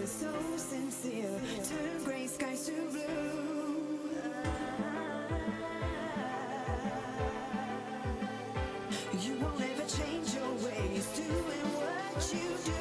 clear, so sincere. Turn gray skies to blue. You won't ever change your ways, doing what you do.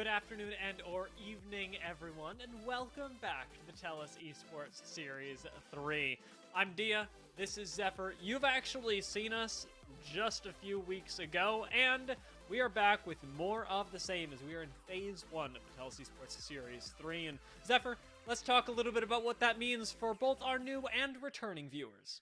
Good afternoon and or evening, everyone, and welcome back to the TELUS Esports Series 3. I'm Dia, this is Zephyr. You've actually seen us just a few weeks ago, and we are back with more of the same as we are in Phase 1 of the TELUS Esports Series 3. And Zephyr, let's talk a little bit about what that means for both our new and returning viewers.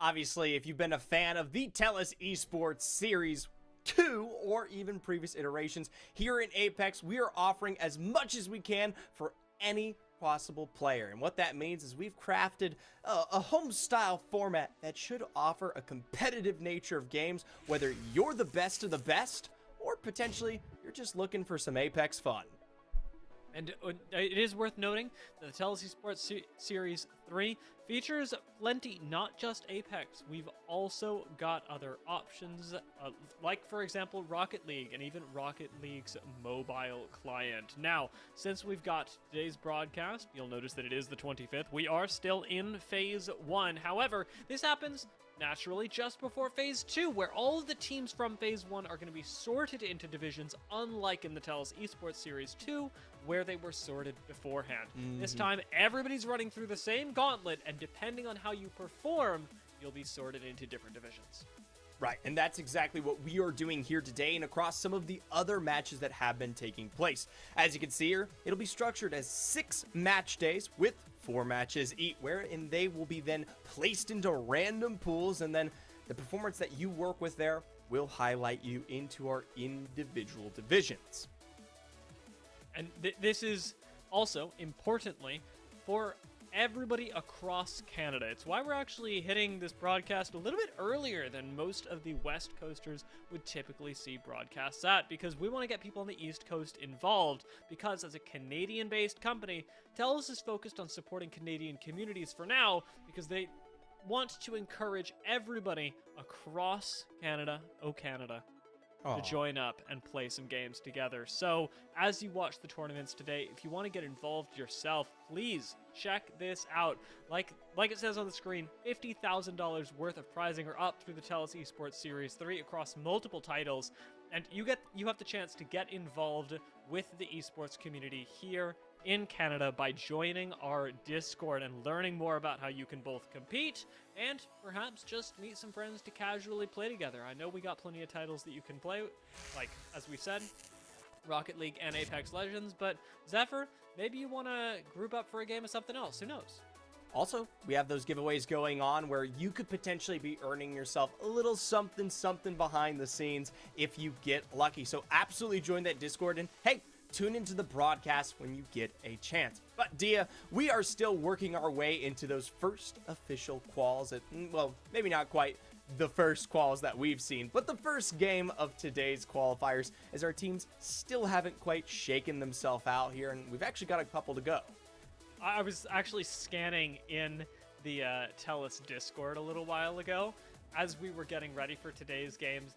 Obviously, if you've been a fan of the TELUS Esports Series 2 or even previous iterations, here in Apex, we are offering as much as we can for any possible player. And what that means is we've crafted a home-style format that should offer a competitive nature of games, whether you're the best of the best or potentially you're just looking for some Apex fun. And it is worth noting that the TELUS Esports Series 3 features plenty, not just Apex. We've also got other options, like, for example, Rocket League, and even Rocket League's mobile client. Now, since we've got today's broadcast, you'll notice that it is the 25th. We are still in Phase 1. However, this happens naturally just before Phase 2, where all of the teams from Phase 1 are going to be sorted into divisions, unlike in the TELUS Esports Series 2, where they were sorted beforehand. This time, everybody's running through the same gauntlet, and depending on how you perform, you'll be sorted into different divisions. Right, and that's exactly what we are doing here today and across some of the other matches that have been taking place. As you can see here, it'll be structured as 6 match days with 4 matches each, wherein they will be then placed into random pools, and then the performance that you work with there will highlight you into our individual divisions. And this is also, importantly, for everybody across Canada. It's why we're actually hitting this broadcast a little bit earlier than most of the West Coasters would typically see broadcasts at, because we want to get people on the East Coast involved, because as a Canadian-based company, TELUS is focused on supporting Canadian communities for now, because they want to encourage everybody across Canada, to join up and play some games together. So, as you watch the tournaments today, if you want to get involved yourself, please check this out. Like it says on the screen, $50,000 worth of prizing are up through the TELUS Esports Series 3 across multiple titles, and you have the chance to get involved with the esports community here in Canada by joining our Discord and learning more about how you can both compete and perhaps just meet some friends to casually play together. I know we got plenty of titles that you can play, like, as we said, Rocket League and Apex Legends, but Zephyr, maybe you want to group up for a game of something else. Who knows? Also, we have those giveaways going on where you could potentially be earning yourself a little something behind the scenes if you get lucky. So absolutely join that Discord, and hey, tune into the broadcast when you get a chance. But Dia, we are still working our way into those first official quals. Well, maybe not quite the first quals that we've seen, but the first game of today's qualifiers, as our teams still haven't quite shaken themselves out here, and we've actually got a couple to go. I was actually scanning in the TELUS Discord a little while ago as we were getting ready for today's games,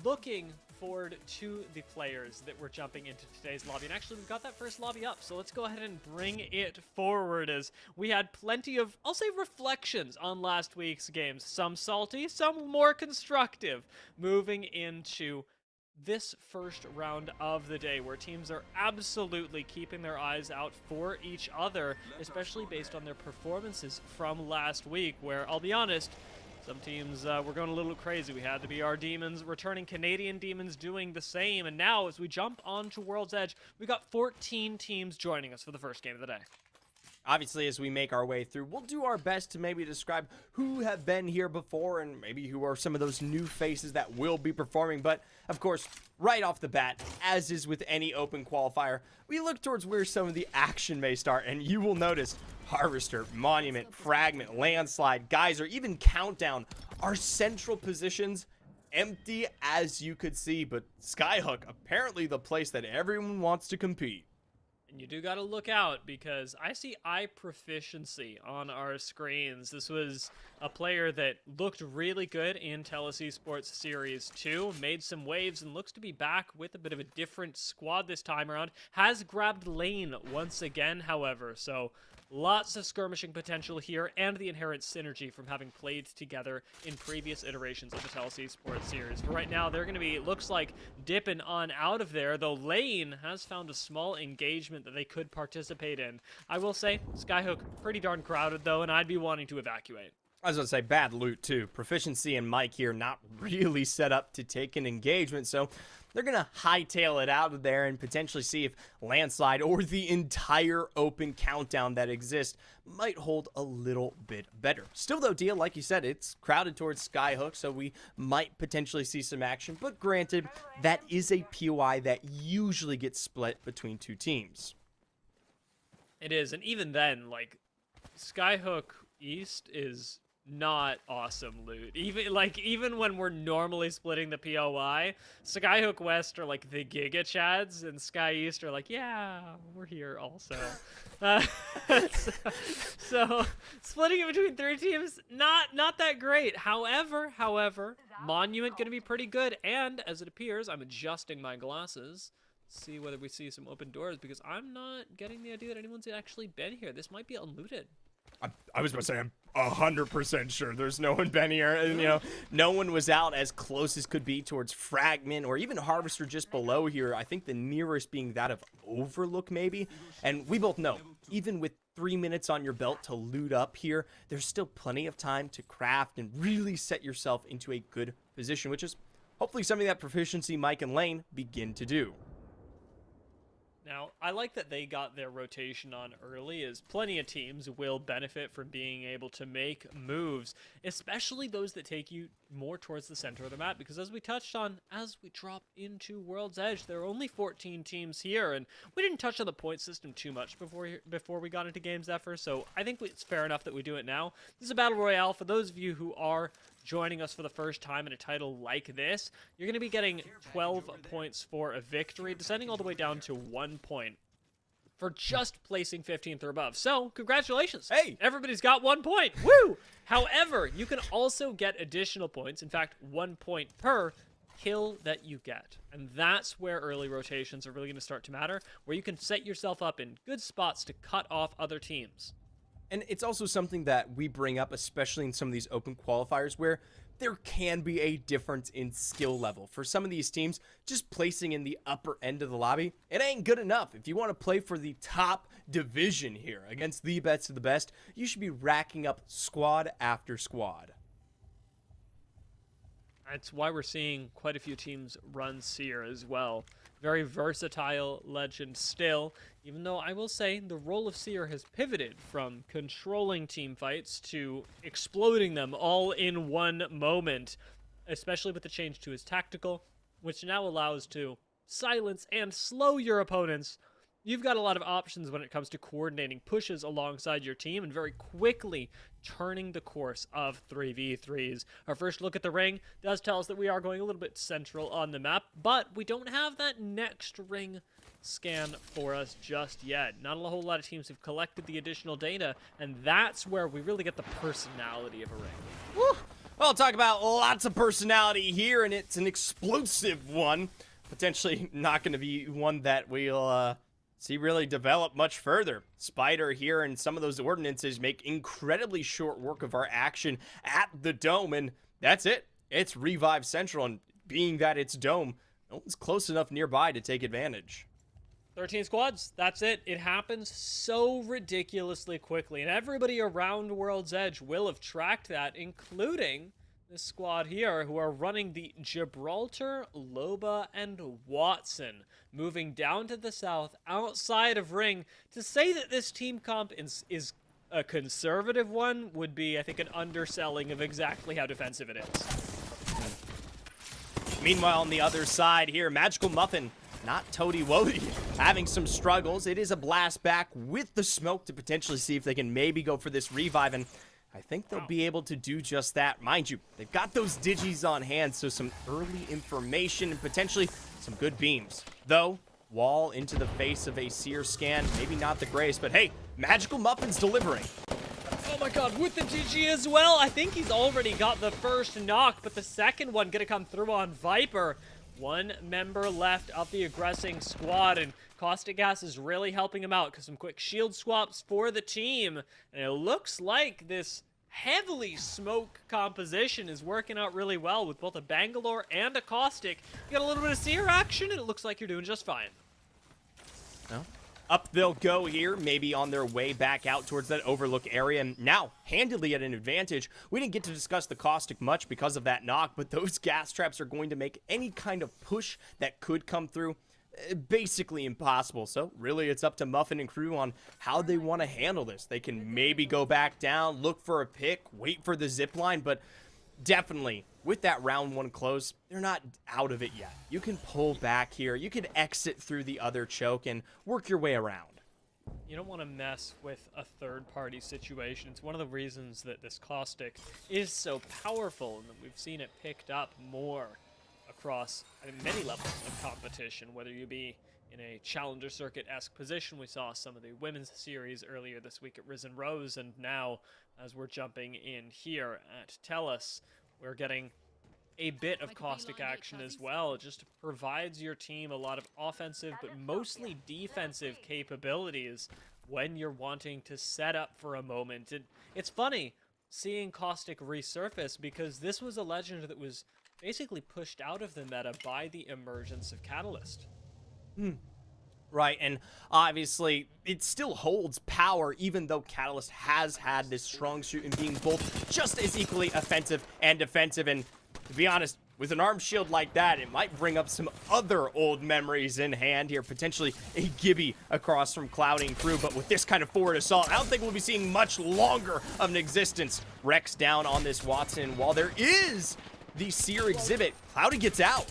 looking forward to the players that were jumping into today's lobby. And actually, we've got that first lobby up, so let's go ahead and bring it forward, as we had plenty of, I'll say, reflections on last week's games. Some salty, some more constructive, moving into this first round of the day, where teams are absolutely keeping their eyes out for each other, especially based on their performances from last week, where, I'll be honest, some teams were going a little crazy. We had to be our demons, returning Canadian demons doing the same. And now, as we jump onto World's Edge, we got 14 teams joining us for the first game of the day. Obviously, as we make our way through, we'll do our best to maybe describe who have been here before and maybe who are some of those new faces that will be performing. But, of course, right off the bat, as is with any open qualifier, we look towards where some of the action may start. And you will notice Harvester, Monument, Fragment, Landslide, Geyser, even Countdown are central positions, empty as you could see. But Skyhook, apparently the place that everyone wants to compete. And you do got to look out because I see eye proficiency on our screens. This was a player that looked really good in TELUS Esports Series 2, made some waves, and looks to be back with a bit of a different squad this time around. Has grabbed lane once again, however, so lots of skirmishing potential here and the inherent synergy from having played together in previous iterations of the TELUS Esports Series. For right now, they're going to be, looks like, dipping on out of there, though Lane has found a small engagement that they could participate in. I will say, Skyhook, pretty darn crowded, though, and I'd be wanting to evacuate. I was going to say, bad loot, too. Proficiency and Mike here not really set up to take an engagement, so they're going to hightail it out of there and potentially see if Landslide or the entire open countdown that exists might hold a little bit better. Still, though, Deal, like you said, it's crowded towards Skyhook, so we might potentially see some action. But granted, that is a POI that usually gets split between two teams. It is, and even then, like, Skyhook East is not awesome loot. Even when we're normally splitting the POI, Skyhook West are like the Giga Chads, and Sky East are like, yeah, we're here also. So splitting it between three teams, not that great. However, Monument gonna be pretty good, and as it appears, I'm adjusting my glasses. See whether we see some open doors, because I'm not getting the idea that anyone's actually been here. This might be unlooted. I was about to say, I'm 100% sure there's no one been here. And, you know, no one was out as close as could be towards Fragment or even Harvester just below here. I think the nearest being that of Overlook, maybe. And we both know, even with 3 minutes on your belt to loot up here, there's still plenty of time to craft and really set yourself into a good position, which is hopefully something that Proficiency, Mike, and Lane begin to do. Now, I like that they got their rotation on early, as plenty of teams will benefit from being able to make moves, especially those that take you more towards the center of the map, because as we touched on, as we drop into World's Edge, there are only 14 teams here, and we didn't touch on the point system too much before we got into Games Effort, so I think it's fair enough that we do it now. This is a Battle Royale. For those of you who are joining us for the first time in a title like this, you're going to be getting 12 points for a victory, descending all the way down to 1 point for just placing 15th or above. So, congratulations. Hey! Everybody's got 1 point. Woo! However, you can also get additional points. In fact, 1 point per kill that you get. And that's where early rotations are really going to start to matter, where you can set yourself up in good spots to cut off other teams. And it's also something that we bring up, especially in some of these open qualifiers, where there can be a difference in skill level. For some of these teams, just placing in the upper end of the lobby, it ain't good enough. If you want to play for the top division here against the best of the best, you should be racking up squad after squad. That's why we're seeing quite a few teams run Seer as well. Very versatile legend still, even though I will say the role of Seer has pivoted from controlling team fights to exploding them all in one moment, especially with the change to his tactical, which now allows to silence and slow your opponents. You've got a lot of options when it comes to coordinating pushes alongside your team and very quickly turning the course of 3v3s. Our first look at the ring does tell us that we are going a little bit central on the map, but we don't have that next ring scan for us just yet. Not a whole lot of teams have collected the additional data, and that's where we really get the personality of a ring. Woo! Well, I'll talk about lots of personality here, and it's an explosive one. Potentially not going to be one that we'll see really develop much further. Spider here and some of those ordinances make incredibly short work of our action at the dome, and that's it. It's Revive Central, and being that it's dome, no one's close enough nearby to take advantage. 13 squads, that's it. It happens so ridiculously quickly, and everybody around World's Edge will have tracked that, including this squad here, who are running the Gibraltar, Loba, and Watson, moving down to the south outside of Ring. To say that this team comp is a conservative one would be, I think, an underselling of exactly how defensive it is. Meanwhile, on the other side here, Magical Muffin, not Toady Woady, having some struggles. It is a blast back with the smoke to potentially see if they can maybe go for this revive, and I think they'll be able to do just that. Mind you, they've got those digis on hand, so some early information and potentially some good beams. Though, wall into the face of a Seer scan. Maybe not the greatest, but hey, Magical Muffin's delivering. Oh my god, with the GG as well. I think he's already got the first knock, but the second one gonna come through on Viper. One member left of the aggressing squad, and Caustic Gas is really helping him out because some quick shield swaps for the team. And it looks like this heavily smoke composition is working out really well with both a Bangalore and a Caustic. You got a little bit of Seer action, and it looks like you're doing just fine. No. Up they'll go here, maybe on their way back out towards that overlook area, and now handily at an advantage. We didn't get to discuss the Caustic much because of that knock, but those gas traps are going to make any kind of push that could come through basically impossible. So really it's up to Muffin and crew on how they want to handle this. They can maybe go back down, look for a pick, wait for the zip line, but definitely with that round one close, they're not out of it yet. You can pull back here. You can exit through the other choke and work your way around. You don't want to mess with a third-party situation. It's one of the reasons that this Caustic is so powerful and that we've seen it picked up more across many levels of competition, whether you be in a Challenger Circuit-esque position. We saw some of the women's series earlier this week at Risen Rose, and now as we're jumping in here at TELUS, we're getting a bit of Caustic action as well. It just provides your team a lot of offensive but mostly defensive capabilities when you're wanting to set up for a moment. It's funny seeing Caustic resurface because this was a legend that was basically pushed out of the meta by the emergence of Catalyst. Right, and obviously it still holds power even though Catalyst has had this strong suit in being both just as equally offensive and defensive. And to be honest, with an arm shield like that, it might bring up some other old memories in hand here, potentially a Gibby across from Cloudy and crew. But with this kind of forward assault, I don't think we'll be seeing much longer of an existence. Rex down on this Watson. While there is the Seer exhibit, Cloudy gets out.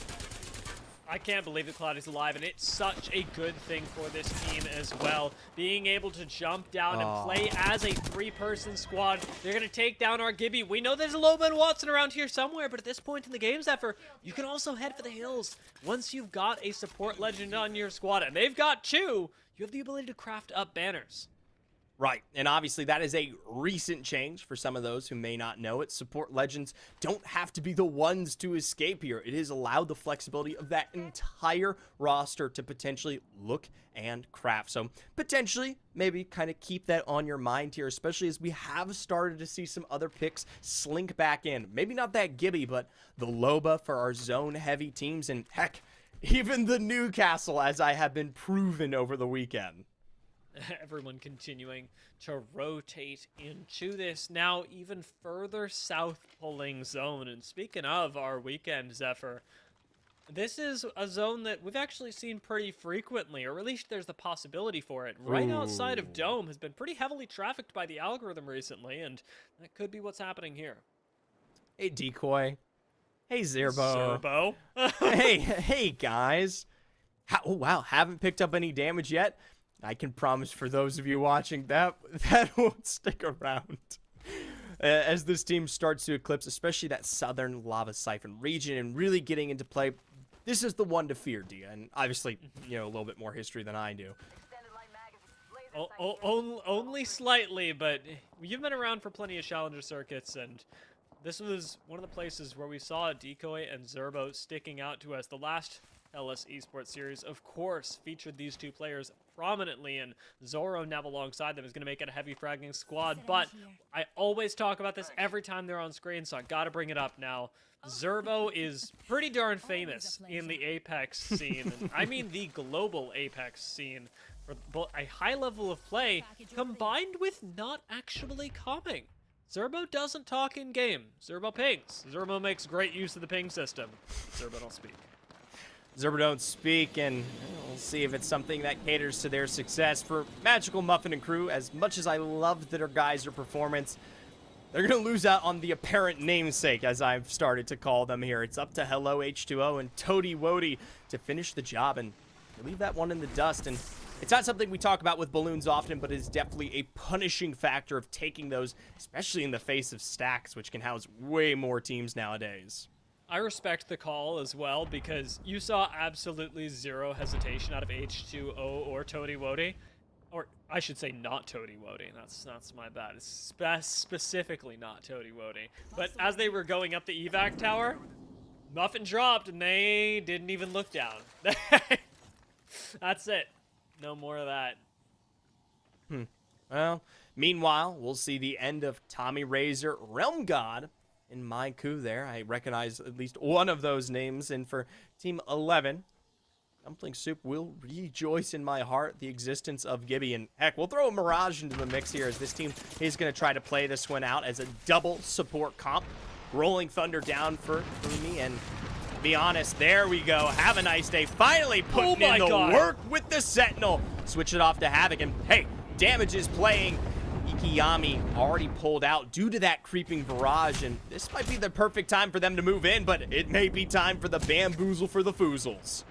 I can't believe that Cloudy's alive, and it's such a good thing for this team as well. Being able to jump down and play as a three-person squad. They're going to take down our Gibby. We know there's a Loba and Watson around here somewhere, but at this point in the game, Zephyr, you can also head for the hills. Once you've got a support legend on your squad, and they've got two, you have the ability to craft up banners. Right, and obviously that is a recent change for some of those who may not know it. Support legends don't have to be the ones to escape here. It is allowed the flexibility of that entire roster to potentially look and craft. So potentially, maybe kind of keep that on your mind here, especially as we have started to see some other picks slink back in. Maybe not that Gibby, but the Loba for our zone-heavy teams, and heck, even the Newcastle, as I have been proven over the weekend. Everyone continuing to rotate into this now even further south pulling zone. And speaking of our weekend, Zephyr, this is a zone that we've actually seen pretty frequently, or at least there's the possibility for it. Right outside of Dome has been pretty heavily trafficked by the algorithm recently, and that could be what's happening here. Hey, Decoy. Hey, Zerbo. Zerbo? hey, guys. Oh, wow, haven't picked up any damage yet. I can promise for those of you watching that won't stick around. As this team starts to eclipse, especially that southern lava siphon region and really getting into play, this is the one to fear, Dia. And obviously, you know, a little bit more history than I do. Only slightly, but you've been around for plenty of Challenger circuits, and this was one of the places where we saw Decoy and Zerbo sticking out to us. The last TELUS Esports Series, of course, featured these two players prominently, and Zoro Nev alongside them is going to make it a heavy fragging squad. But I always talk about this every time they're on screen, so I got to bring it up now. Zerbo is pretty darn famous in the Apex scene, and I mean the global Apex scene, for both a high level of play combined with not actually coming. Zerbo doesn't talk in game. Zerbo pings. Zerbo makes great use of the ping system. Zerbo don't speak. Zerbo don't speak, and we'll see if it's something that caters to their success. For Magical Muffin and crew, as much as I loved their guys' performance, they're going to lose out on the apparent namesake, as I've started to call them here. It's up to Hello H2O and Toady Wody to finish the job and leave that one in the dust. And it's not something we talk about with balloons often, but it's definitely a punishing factor of taking those, especially in the face of stacks, which can house way more teams nowadays. I respect the call as well, because you saw absolutely zero hesitation out of H2O or Toady Wody. Or I should say not Toady Wody. That's my bad. It's specifically not Toady Wody. But as they were going up the evac tower, Muffin dropped and they didn't even look down. That's it. No more of that. Well, meanwhile, we'll see the end of Tommy Razor, Realm God, in my coup there. I recognize at least one of those names. And for Team 11, Dumpling Soup will rejoice in my heart the existence of Gibby. And heck, we'll throw a Mirage into the mix here as this team is going to try to play this one out as a double support comp. Rolling Thunder down for me, and to be honest, there we go. Have a nice day. Finally putting in the work with the Sentinel. Switch it off to Havoc, and hey, damage is playing. Ikiyami already pulled out due to that creeping barrage, and this might be the perfect time for them to move in, but it may be time for the bamboozle for the foozles.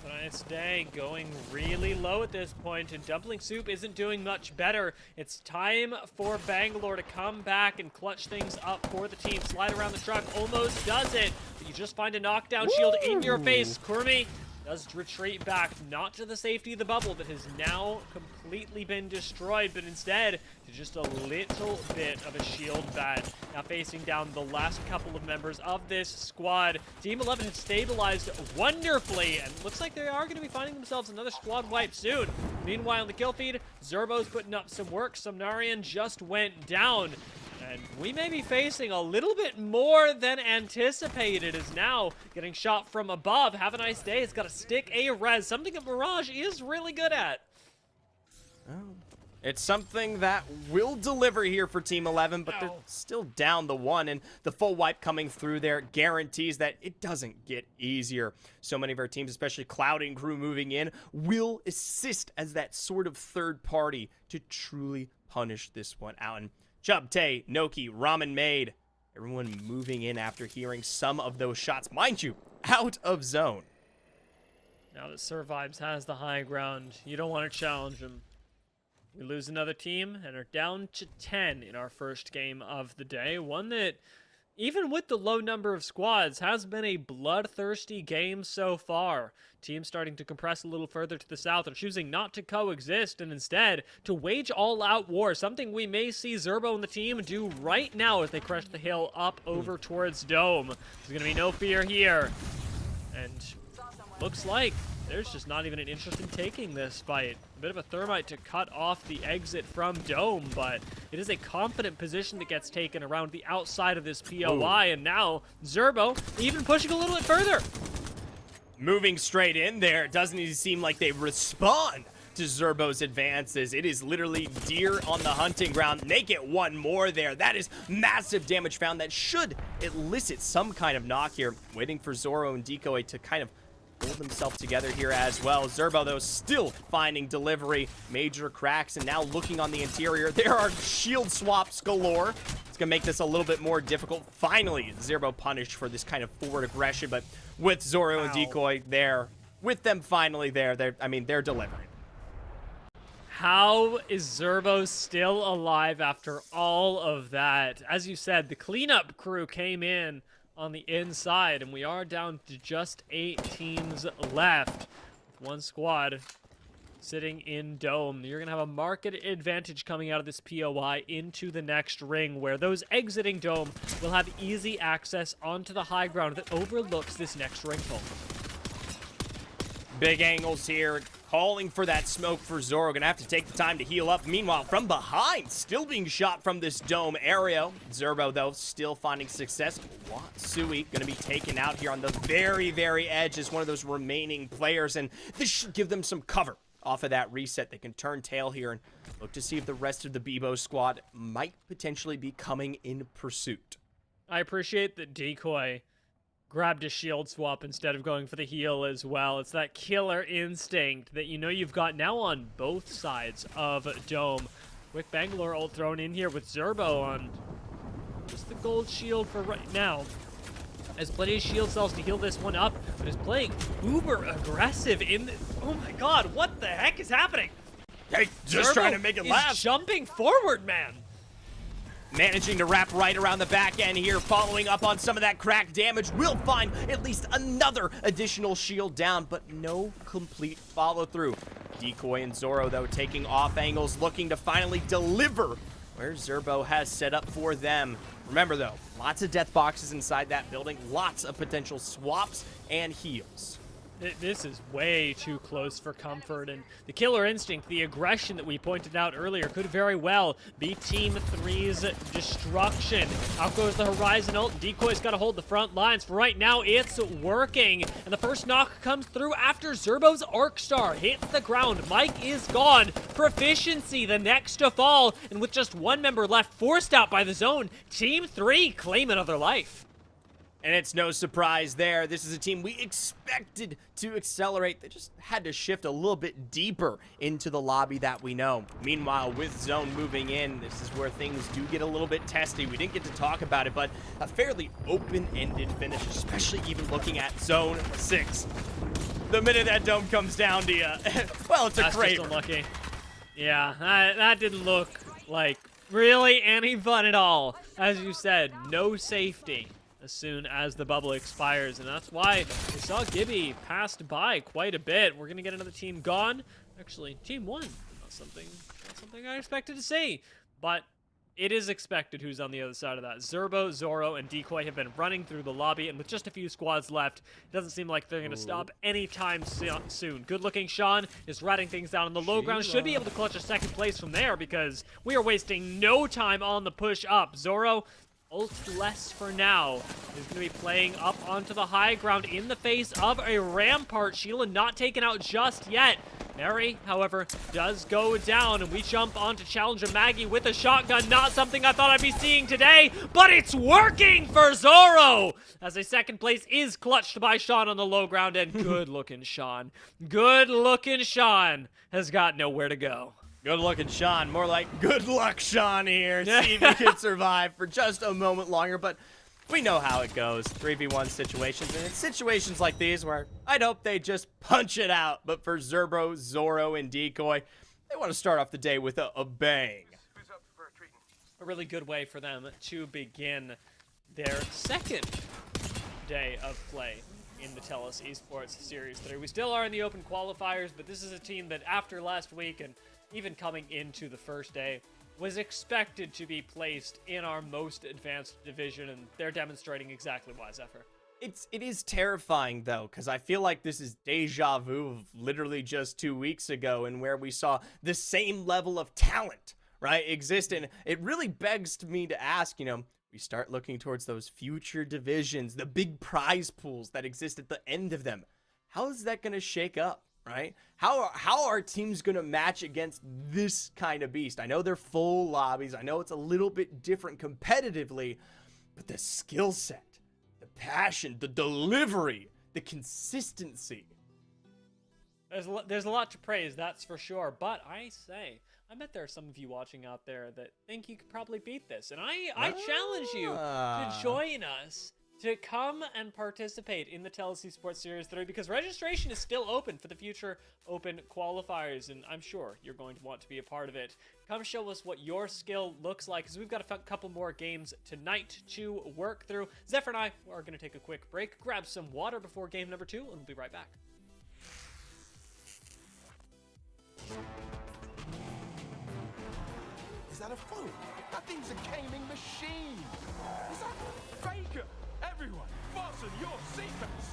Nice day, going really low at this point, and Dumpling Soup isn't doing much better. It's time for Bangalore to come back and clutch things up for the team. Slide around the truck, almost does it, but you just find a knockdown shield in your face. Kurmi does retreat back, not to the safety of the bubble that has now completely been destroyed, but instead to just a little bit of a shield bat. Now facing down the last couple of members of this squad. Team 11 has stabilized wonderfully, and looks like they are going to be finding themselves another squad wipe soon. Meanwhile, in the kill feed, Zerbo's putting up some work. Somnarian just went down. And we may be facing a little bit more than anticipated, as now getting shot from above. Have a nice day. It's got to stick a res, something that Mirage is really good at. Oh. It's something that will deliver here for Team 11, but they're still down the one, and the full wipe coming through there guarantees that it doesn't get easier. So many of our teams, especially Cloud and Crew moving in, will assist as that sort of third party to truly punish this one out. And Chub, Tay, Noki, Ramen Maid, everyone moving in after hearing some of those shots. Mind you, out of zone. Now that Survives has the high ground, you don't want to challenge him. We lose another team and are down to 10 in our first game of the day. One that, even with the low number of squads, has been a bloodthirsty game so far. Teams starting to compress a little further to the south and choosing not to coexist and instead to wage all-out war, something we may see Zerbo and the team do right now as they crush the hill up over towards Dome. There's going to be no fear here. And looks like there's just not even an interest in taking this fight. A bit of a thermite to cut off the exit from Dome, but it is a confident position that gets taken around the outside of this POI, and now Zerbo even pushing a little bit further. Moving straight in there, it doesn't even seem like they respond to Zerbo's advances. It is literally deer on the hunting ground. They get one more there. That is massive damage found that should elicit some kind of knock here. Waiting for Zoro and Decoy to kind of hold themselves together here as well. Zerbo, though, still finding delivery. Major cracks, and now looking on the interior. There are shield swaps galore. It's going to make this a little bit more difficult. Finally, Zerbo punished for this kind of forward aggression, but with Zoro and Decoy there, with them finally there, they're delivering. How is Zerbo still alive after all of that? As you said, the cleanup crew came in on the inside, and we are down to just 8 teams left. With one squad sitting in Dome. You're going to have a market advantage coming out of this POI into the next ring, where those exiting Dome will have easy access onto the high ground that overlooks this next ring pull. Big angles here, calling for that smoke for Zoro. Gonna have to take the time to heal up. Meanwhile, from behind, still being shot from this Dome area. Zerbo, though, still finding success. Watsui gonna be taken out here on the very, very edge as one of those remaining players, and this should give them some cover off of that reset. They can turn tail here and look to see if the rest of the Bebo squad might potentially be coming in pursuit. I appreciate that Decoy grabbed a shield swap instead of going for the heal as well. It's that killer instinct that you know you've got now on both sides of Dome. Quick Bangalore ult thrown in here with Zerbo on just the gold shield for right now. Has plenty of shield cells to heal this one up, but is playing uber aggressive in the... Oh my god, what the heck is happening? Hey, just Zerbo trying to make it last. Jumping forward, man. managing to wrap right around the back end here, following up on some of that crack damage. Will find at least another additional shield down, but no complete follow-through. Decoy and Zoro, though, taking off angles, looking to finally deliver where Zerbo has set up for them. Remember, though, lots of death boxes inside that building, lots of potential swaps and heals. This is way too close for comfort, and the killer instinct, the aggression that we pointed out earlier, could very well be Team 3's destruction. Out goes the Horizon ult. Decoy's got to hold the front lines. For right now, it's working, and the first knock comes through after Zerbo's Arc Star hits the ground. Mike is gone. Proficiency, the next to fall, and with just one member left, forced out by the zone, Team 3 claim another life. And it's no surprise there. This is a team we expected to accelerate. They just had to shift a little bit deeper into the lobby that we know. Meanwhile, with Zone moving in, this is where things do get a little bit testy. We didn't get to talk about it, but a fairly open-ended finish, especially even looking at Zone 6. The minute that dome comes down to you, well, it's a That's crater. just unlucky. Yeah, that didn't look like really any fun at all. As you said, no safety as soon as the bubble expires, and that's why we saw Gibby passed by quite a bit. We're gonna get another team gone. Actually, team 1, not something I expected to see, but it is expected who's on the other side of that. Zerbo, Zoro, and Decoy have been running through the lobby, and with just a few squads left, it doesn't seem like they're gonna stop anytime soon. Good-looking Sean is ratting things down on the low ground. Should be able to clutch a second place from there because we are wasting no time on the push up. Zoro, ult-less for now, is going to be playing up onto the high ground in the face of a Rampart. Sheila not taken out just yet. Mary, however, does go down, and we jump onto Challenger Maggie with a shotgun. Not something I thought I'd be seeing today, but it's working for Zoro! As a second place is clutched by Sean on the low ground, and good-looking Sean has got nowhere to go. Good looking Sean, more like good luck Sean here. See if he can survive for just a moment longer, but we know how it goes. 3v1 situations, and it's situations like these where I'd hope they just punch it out. But for Zerbo, Zoro, and Decoy, they want to start off the day with a bang. A really good way for them to begin their second day of play in the TELUS Esports Series 3. We still are in the open qualifiers, but this is a team that after last week and even coming into the first day, was expected to be placed in our most advanced division, and they're demonstrating exactly why, Zephyr. It is terrifying, though, because I feel like this is deja vu of literally just 2 weeks ago, and where we saw the same level of talent, right, exist. And it really begs me to ask, we start looking towards those future divisions, the big prize pools that exist at the end of them. How is that going to shake up? Right? How are teams going to match against this kind of beast? I know they're full lobbies. I know it's a little bit different competitively, but the skill set, the passion, the delivery, the consistency. There's a lot to praise, that's for sure. But I bet there are some of you watching out there that think you could probably beat this. And I challenge you to join us to come and participate in the TELUS Esports Series 3, because registration is still open for the future open qualifiers, and I'm sure you're going to want to be a part of it. Come show us what your skill looks like, because we've got a couple more games tonight to work through. Zephyr and I are going to take a quick break, grab some water before game number 2, and we'll be right back. Is that a phone? That thing's a gaming machine! Is that Faker? Everyone, fasten your seatbelts!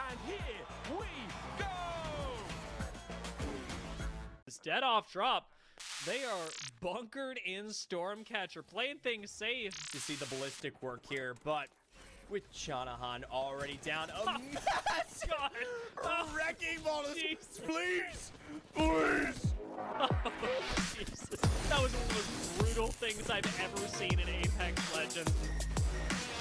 And here we go! It's dead off drop. They are bunkered in Stormcatcher, playing things safe. To see the ballistic work here, but with Shanahan already down, a massive wrecking ball. Please! Oh, Jesus. That was one of the most brutal things I've ever seen in Apex Legends.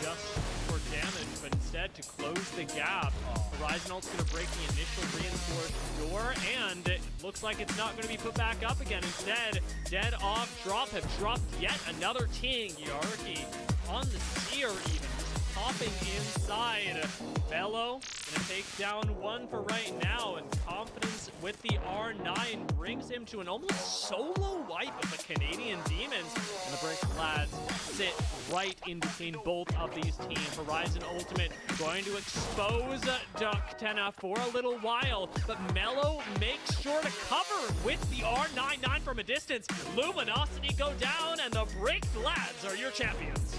Just for damage, but instead to close the gap. Horizon ult's going to break the initial reinforced door, and it looks like it's not going to be put back up again. Instead, dead off drop have dropped yet another ting. Yarki on the seer even, just popping inside. Mello gonna take down one for right now, and confidence with the R9 brings him to an almost solo wipe of the Canadian Demons. And the Brick lads sit right in between both of these teams. Horizon Ultimate going to expose Duck Tenna for a little while, but Mello makes sure to cover with the R99 from a distance. Luminosity go down, and the Brick lads are your champions.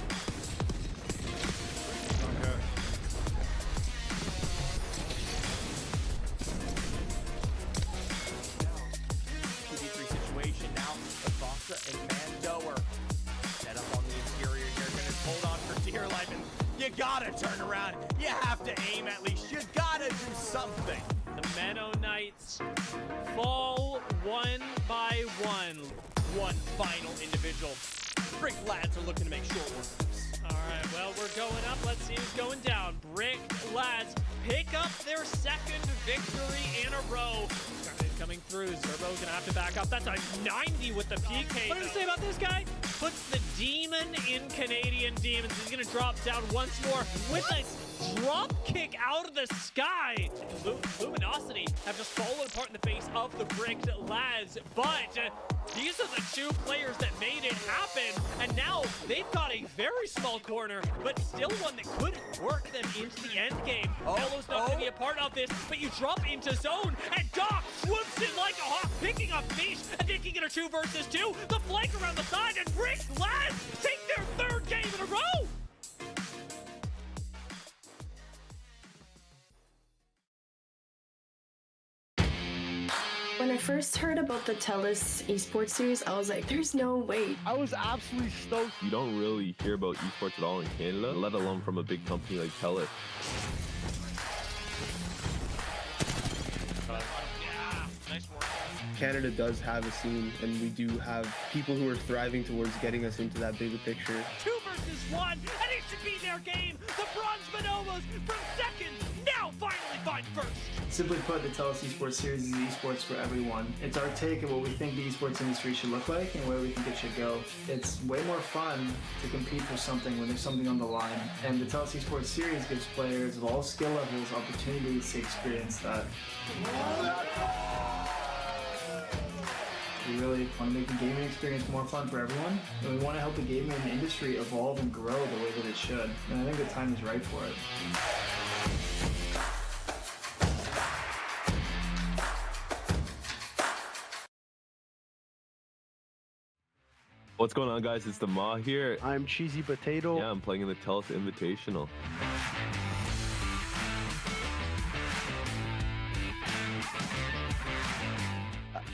2v3 situation now. Avasa and Mando are set up on the interior here. Gonna hold on for dear life, and you gotta turn around. You have to aim at least. You gotta do something. The Meno Knights fall one by one. One final individual. Brick lads are looking to make short work of this. All right, well, we're going up. Let's see who's going down. Brick lads pick up their second victory in a row. Coming through. Zerbo gonna have to back up. That's a 90 with the PK. What did I say about this guy? Puts the demon in Canadian Demons. He's gonna drop down once more with a drop kick out of the sky. Luminosity have just fallen apart in the face of the Bricked lads, but these are the two players that made it happen, and now they've got a very small corner, but still one that could work them into the end game. Mello's not going to be a part of this, but you drop into zone, and Doc swoops in like a hawk, picking up Niche, and they can get a 2 versus 2. The flank around the side, and Brick lads take their third game in a row. When I first heard about the TELUS Esports Series, I was like, there's no way. I was absolutely stoked. You don't really hear about esports at all in Canada, let alone from a big company like TELUS. Canada does have a scene, and we do have people who are thriving towards getting us into that bigger picture. 2 versus 1, and it should be their game. The Bronze Bonobos from second, now finally find first. Simply put, the TELUS Esports Series is esports for everyone. It's our take on what we think the esports industry should look like and where we think it should go. It's way more fun to compete for something when there's something on the line. And the TELUS Esports Series gives players of all skill levels opportunities to experience that. We really want to make the gaming experience more fun for everyone, and we want to help the gaming industry evolve and grow the way that it should. And I think the time is right for it. What's going on, guys? It's the Ma here. I'm Cheesy Potato. Yeah, I'm playing in the TELUS Invitational.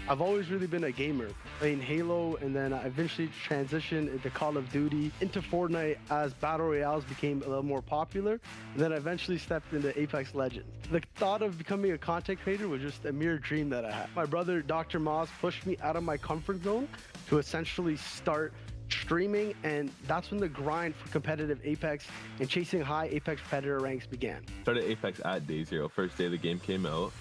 I've always really been a gamer, playing Halo, and then I eventually transitioned into Call of Duty, into Fortnite as Battle Royales became a little more popular, and then I eventually stepped into Apex Legends. The thought of becoming a content creator was just a mere dream that I had. My brother, Dr. Moss, pushed me out of my comfort zone to essentially start streaming, and that's when the grind for competitive Apex and chasing high Apex Predator ranks began. Started Apex at day 0, first day the game came out.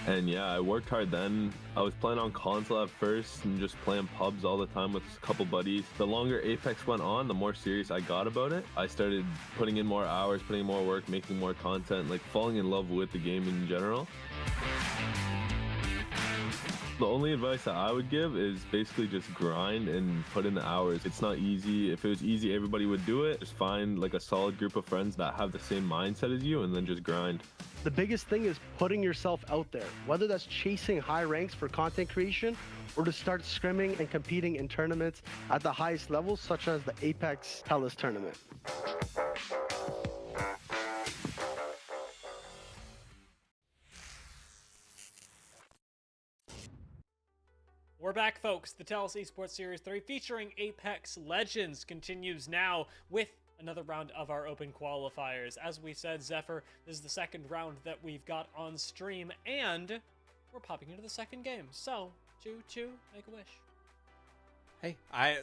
And yeah, I worked hard then. I was playing on console at first and just playing pubs all the time with a couple buddies. The longer Apex went on, the more serious I got about it. I started putting in more hours, putting in more work, making more content, like falling in love with the game in general. The only advice that I would give is basically just grind and put in the hours. It's not easy. If it was easy, everybody would do it. Just find like a solid group of friends that have the same mindset as you and then just grind. The biggest thing is putting yourself out there, whether that's chasing high ranks for content creation or to start scrimming and competing in tournaments at the highest levels, such as the Apex TELUS tournament. We're back, folks. The TELUS Esports Series 3 featuring Apex Legends continues now with another round of our open qualifiers. As we said, Zephyr, this is the second round that we've got on stream, and we're popping into the second game. So, choo-choo, make a wish. Hey,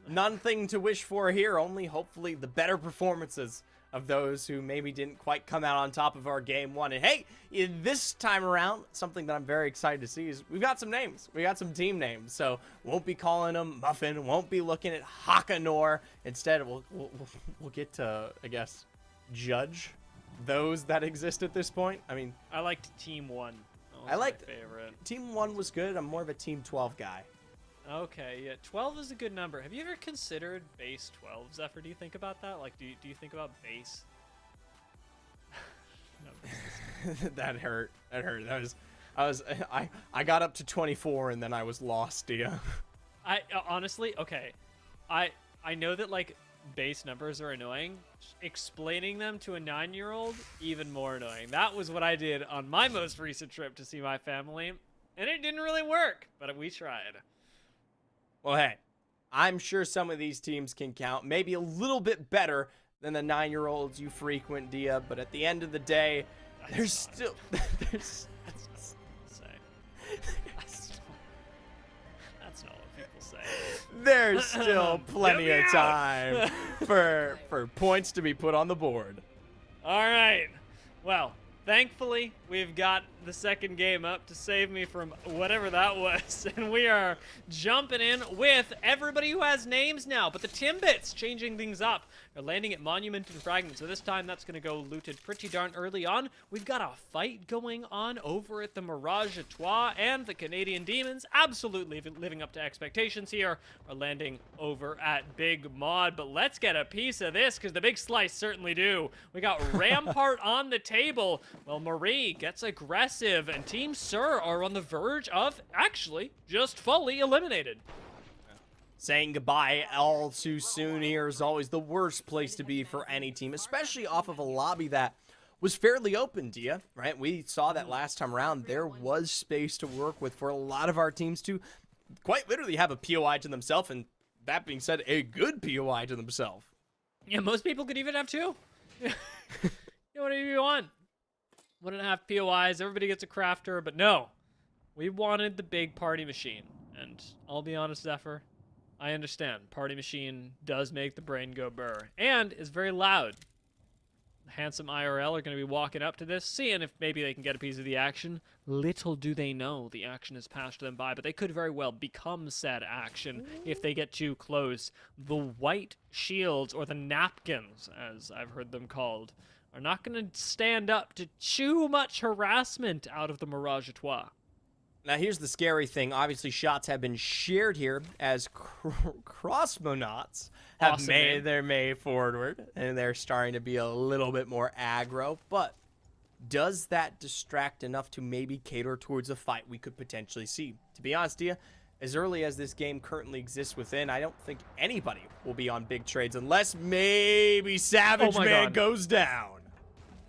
nothing to wish for here, only hopefully the better performances of those who maybe didn't quite come out on top of our game one. And hey, this time around, something that I'm very excited to see is we've got some names. We got some team names. So won't be calling them Muffin, won't be looking at Hakanor. Instead, we'll get to, I guess, judge those that exist at this point. I mean, I liked Team 1. That was I liked my favorite. Team 1 was good. I'm more of a Team 12 guy. Okay, yeah, 12 is a good number. Have you ever considered base 12, Zephyr? Do you think about that? Like, do you think about base? No. That hurt. That hurt. I got up to 24 and then I was lost, Dia. I honestly, okay, I know that like base numbers are annoying. Explaining them to a 9-year-old, even more annoying. That was what I did on my most recent trip to see my family, and it didn't really work, but we tried. Well, hey, I'm sure some of these teams can count maybe a little bit better than the 9-year-olds you frequent, Dia, but at the end of the day, there's still there's That's not what people say. there's still plenty Get of me time out! for points to be put on the board. All right. Well, thankfully, we've got the second game up to save me from whatever that was. And we are jumping in with everybody who has names now. But the Timbits changing things up. They're landing at Monument and Fragment. So this time, that's going to go looted pretty darn early on. We've got a fight going on over at the Mirage Etoile. And the Canadian Demons, absolutely living up to expectations here, are landing over at Big Mod. But let's get a piece of this, because the Big Slice certainly do. We got Rampart on the table. Well, Marie gets aggressive, and Team Sir are on the verge of actually just fully eliminated. Saying goodbye all too soon here is always the worst place to be for any team, especially off of a lobby that was fairly open, Dia, right? We saw that last time around. There was space to work with for a lot of our teams to quite literally have a POI to themselves, and that being said, a good POI to themselves. Yeah, most people could even have two. You know, whatever you want. 1.5 POIs, everybody gets a crafter, but no. We wanted the big party machine. And I'll be honest, Zephyr, I understand. Party machine does make the brain go burr. And is very loud. Handsome IRL are going to be walking up to this, seeing if maybe they can get a piece of the action. Little do they know the action has passed them by, but they could very well become said action if they get too close. The white shields, or the napkins, as I've heard them called, are not going to stand up to too much harassment out of the Mirage Etoile. Now, here's the scary thing. Obviously, shots have been shared here as Crossmonauts have Awesome made name. their way forward, and they're starting to be a little bit more aggro. But does that distract enough to maybe cater towards a fight we could potentially see? To be honest, Dia, as early as this game currently exists within, I don't think anybody will be on big trades unless maybe Savage Oh my Man God. goes down.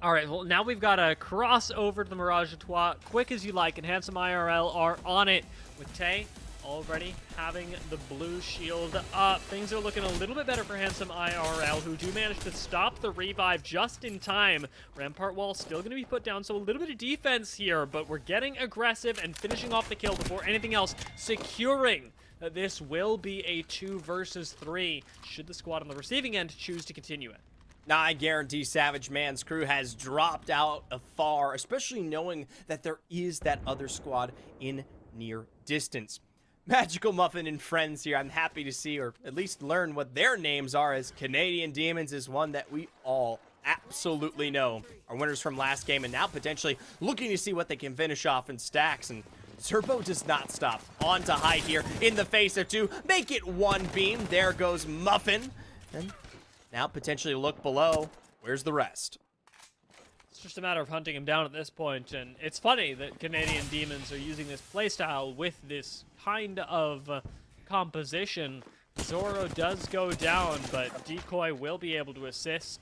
All right, well, now we've got to cross over to the Mirage Etoile quick as you like, and Handsome IRL are on it with Tay already having the blue shield up. Things are looking a little bit better for Handsome IRL, who do manage to stop the revive just in time. Rampart wall still going to be put down, so a little bit of defense here, but we're getting aggressive and finishing off the kill before anything else, securing that this will be a 2 versus 3 should the squad on the receiving end choose to continue it. Now, I guarantee Savage Man's crew has dropped out afar, especially knowing that there is that other squad in near distance. Magical Muffin and friends here, I'm happy to see, or at least learn what their names are, as Canadian Demons is one that we all absolutely know are winners from last game, and now potentially looking to see what they can finish off in stacks. And Serpo does not stop. On to high here in the face of 2. Make it 1 beam. There goes Muffin. And now potentially look below. Where's the rest? It's just a matter of hunting him down at this point, and it's funny that Canadian Demons are using this playstyle with this kind of composition. Zoro does go down, but Decoy will be able to assist.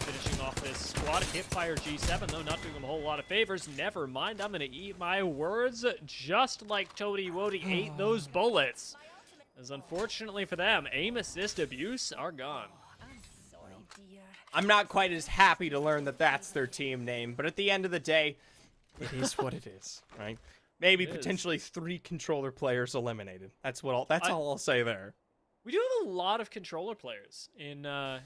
Finishing off this squad. Hipfire G7, though, not doing him a whole lot of favors. Never mind, I'm going to eat my words, just like Toady Woady ate those bullets. As unfortunately for them, aim assist abuse are gone. I'm not quite as happy to learn that that's their team name, but at the end of the day, it is what it is, right? Maybe It is. potentially 3 controller players eliminated. That's all I'll say there. We do have a lot of controller players in the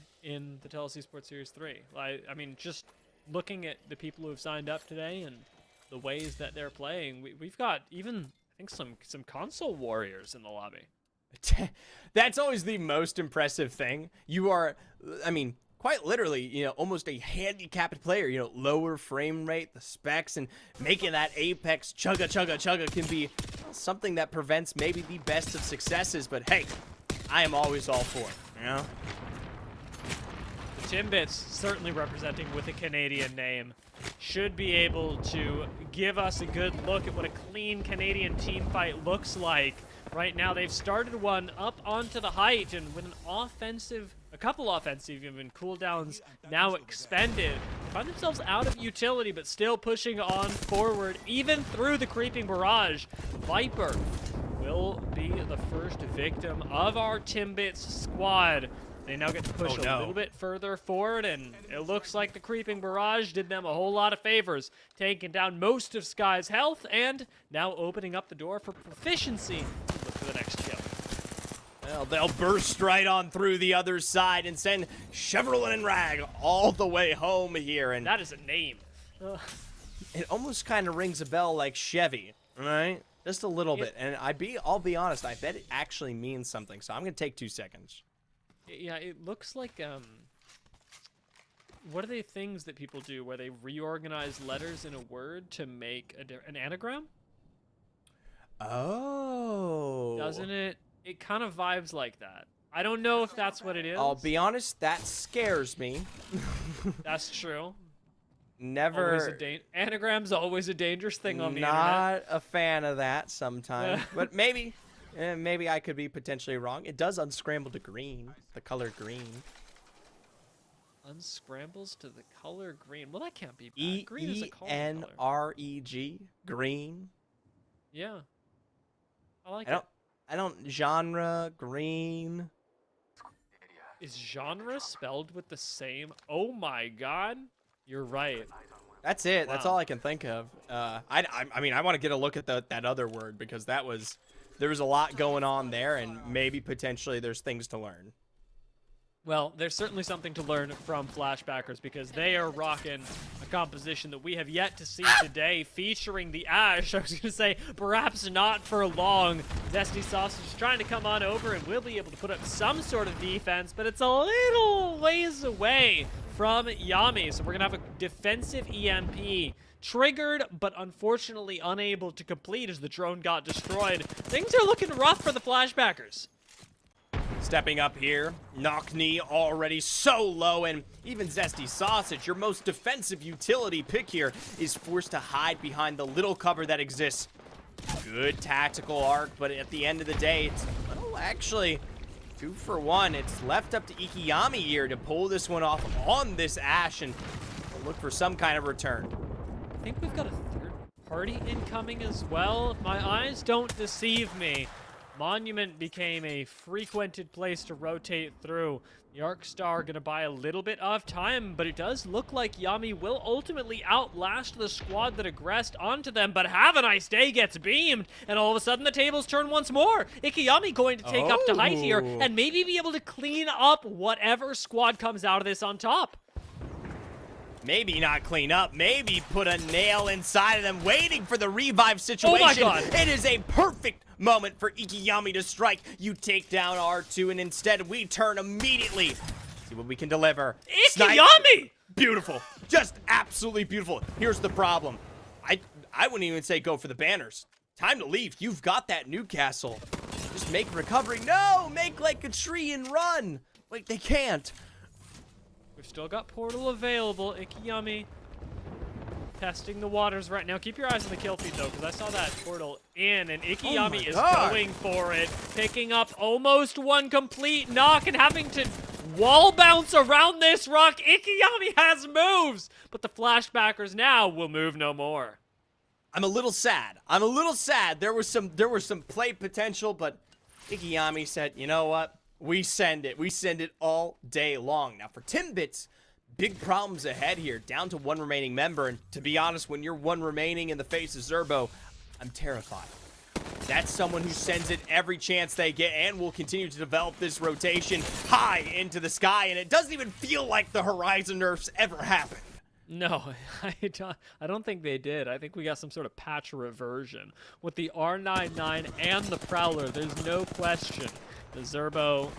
TELUS Esports Series 3. I mean, just looking at the people who have signed up today and the ways that they're playing, we've got even, I think, some console warriors in the lobby. That's always the most impressive thing. You are, I mean, quite literally, almost a handicapped player. Lower frame rate, the specs, and making that Apex chugga can be something that prevents maybe the best of successes. But hey, I am always all for it, The Timbits, certainly representing with a Canadian name, should be able to give us a good look at what a clean Canadian team fight looks like. Right now, they've started one up onto the height, and with a couple offensive even cooldowns now expended, they find themselves out of utility, but still pushing on forward, even through the creeping barrage. Viper will be the first victim of our Timbits squad. They now get to push a little bit further forward, and it looks like the creeping barrage did them a whole lot of favors, taking down most of Sky's health, and now opening up the door for proficiency. Look for the next kill. Well, they'll burst right on through the other side and send Chevrolet and Rag all the way home here. And that is a name. It almost kind of rings a bell like Chevy, right? Just a little bit. And I'll be honest, I bet it actually means something. So I'm going to take 2 seconds. Yeah, it looks like, what are the things that people do where they reorganize letters in a word to make an anagram? Oh. Doesn't it? It kind of vibes like that. I don't know if that's what it is. I'll be honest, that scares me. That's true. Never. Anagram's always a dangerous thing on the internet. Not a fan of that sometimes, but maybe I could be potentially wrong. It does unscramble to green, the color green. Unscrambles to the color green. Well, that can't be bad. Green is a color. ENREG, green. Yeah. I like it. I don't genre green. Is genre spelled with the same? Oh my god. You're right. That's it. Wow. That's all I can think of. I mean, I want to get a look at that other word because there was a lot going on there, and maybe potentially there's things to learn. Well, there's certainly something to learn from Flashbackers because they are rocking a composition that we have yet to see today, featuring the Ash. I was going to say, perhaps not for long. Zesty Sausage is trying to come on over and will be able to put up some sort of defense, but it's a little ways away from Yami. So we're going to have a defensive EMP triggered, but unfortunately unable to complete as the drone got destroyed. Things are looking rough for the Flashbackers. Stepping up here, Knock Knee already so low, and even Zesty Sausage, your most defensive utility pick here, is forced to hide behind the little cover that exists. Good tactical arc, but at the end of the day, it's, well, actually, 2 for 1. It's left up to Ikiyami here to pull this one off on this Ash and look for some kind of return. I think we've got a third party incoming as well, if my eyes don't deceive me. Monument became a frequented place to rotate through. The Arc Star gonna buy a little bit of time, but it does look like Yami will ultimately outlast the squad that aggressed onto them, but Have a Nice Day gets beamed, and all of a sudden the tables turn once more. Ikiyami going to take up to height here, and maybe be able to clean up whatever squad comes out of this on top. Maybe not clean up, maybe put a nail inside of them, waiting for the revive situation. Oh my god. It is a perfect moment for Ikiyami to strike. You take down R2, and instead we turn immediately. See what we can deliver. Ikiyami! Beautiful. Just absolutely beautiful. Here's the problem. I wouldn't even say go for the banners. Time to leave. You've got that Newcastle. Just make recovery. No! Make like a tree and run. Wait, they can't. We've still got Portal available. Ikiyami testing the waters right now. Keep your eyes on the kill feed, though, because I saw that Portal in, and Ikiyami is going for it. Picking up almost one complete knock and having to wall bounce around this rock. Ikiyami has moves, but the Flashbackers now will move no more. I'm a little sad. There was some play potential, but Ikiyami said, you know what? We send it. We send it all day long. Now, for Timbits, big problems ahead here. Down to 1 remaining member. And to be honest, when you're 1 remaining in the face of Zerbo, I'm terrified. That's someone who sends it every chance they get and will continue to develop this rotation high into the sky. And it doesn't even feel like the Horizon nerfs ever happened. No, I don't think they did. I think we got some sort of patch reversion. With the R99 and the Prowler, there's no question. The Zerbo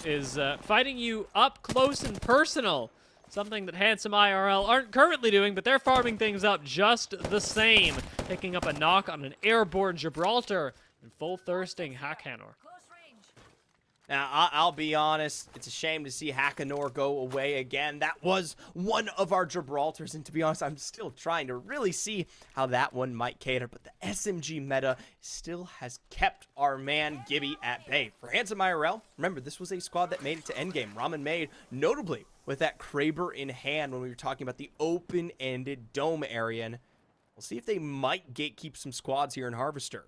is fighting you up close and personal. Something that Handsome IRL aren't currently doing, but they're farming things up just the same. Picking up a knock on an airborne Gibraltar and full thirsting Hakanor. Now, I'll be honest, it's a shame to see Hakanor go away again. That was one of our Gibraltars, and to be honest, I'm still trying to really see how that one might cater, but the SMG meta still has kept our man Gibby at bay. For Handsome IRL, remember, this was a squad that made it to endgame. Ramen made, notably, with that Kraber in hand when we were talking about the open-ended dome area, and we'll see if they might gatekeep some squads here in Harvester.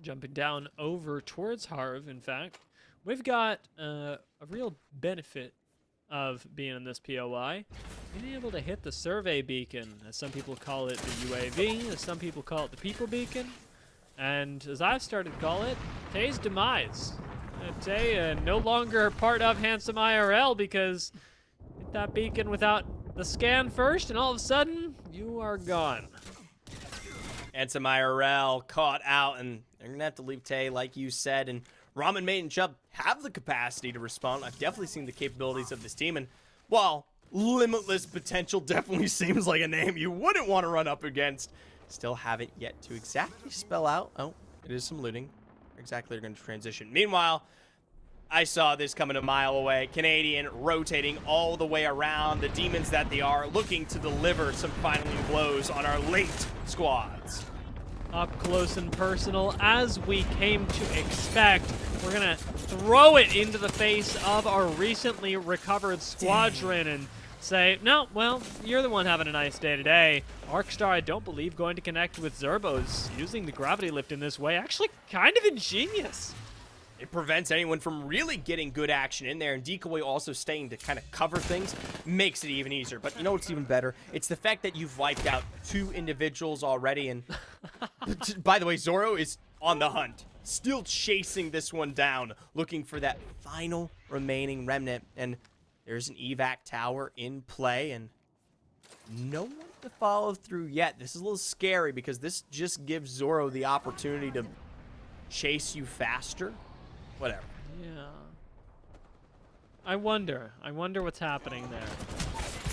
Jumping down over towards Harv, in fact, we've got a real benefit of being in this POI. Being able to hit the survey beacon, as some people call it the UAV, as some people call it the people beacon, and as I've started to call it, Tay's demise. Tay no longer part of Handsome IRL because hit that beacon without the scan first, and all of a sudden, you are gone. Handsome IRL caught out, and they're going to have to leave Tay, like you said, and Ramen Mate and Chubb have the capacity to respond. I've definitely seen the capabilities of this team, and while Limitless Potential definitely seems like a name you wouldn't want to run up against, still haven't yet to exactly spell out. Oh, it is some looting. Exactly, they're going to transition. Meanwhile, I saw this coming a mile away. Canadian rotating all the way around. The demons that they are looking to deliver some final blows on our linked squads. Up close and personal, as we came to expect. We're going to throw it into the face of our recently recovered squadron and say, no, well, you're the one having a nice day today. Arcstar, I don't believe, going to connect with Zerbos. Using the gravity lift in this way, actually kind of ingenious. It prevents anyone from really getting good action in there, and Decoy also staying to kind of cover things makes it even easier. But you know what's even better? It's the fact that you've wiped out 2 individuals already, and by the way, Zoro is on the hunt, still chasing this one down, looking for that final remaining remnant, and there's an evac tower in play, and no one to follow through yet. This is a little scary because this just gives Zoro the opportunity to chase you faster. Whatever. Yeah. I wonder what's happening there.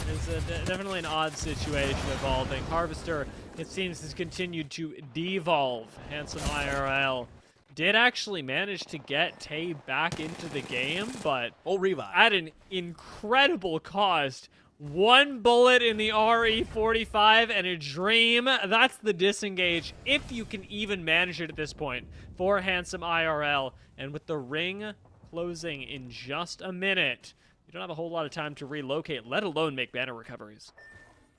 It's definitely an odd situation evolving. Harvester, it seems, has continued to devolve. Handsome IRL did actually manage to get Tay back into the game, but revive at an incredible cost. 1 bullet in the RE45 and a dream. That's the disengage, if you can even manage it at this point, for Handsome IRL. And with the ring closing in just a minute, you don't have a whole lot of time to relocate, let alone make banner recoveries.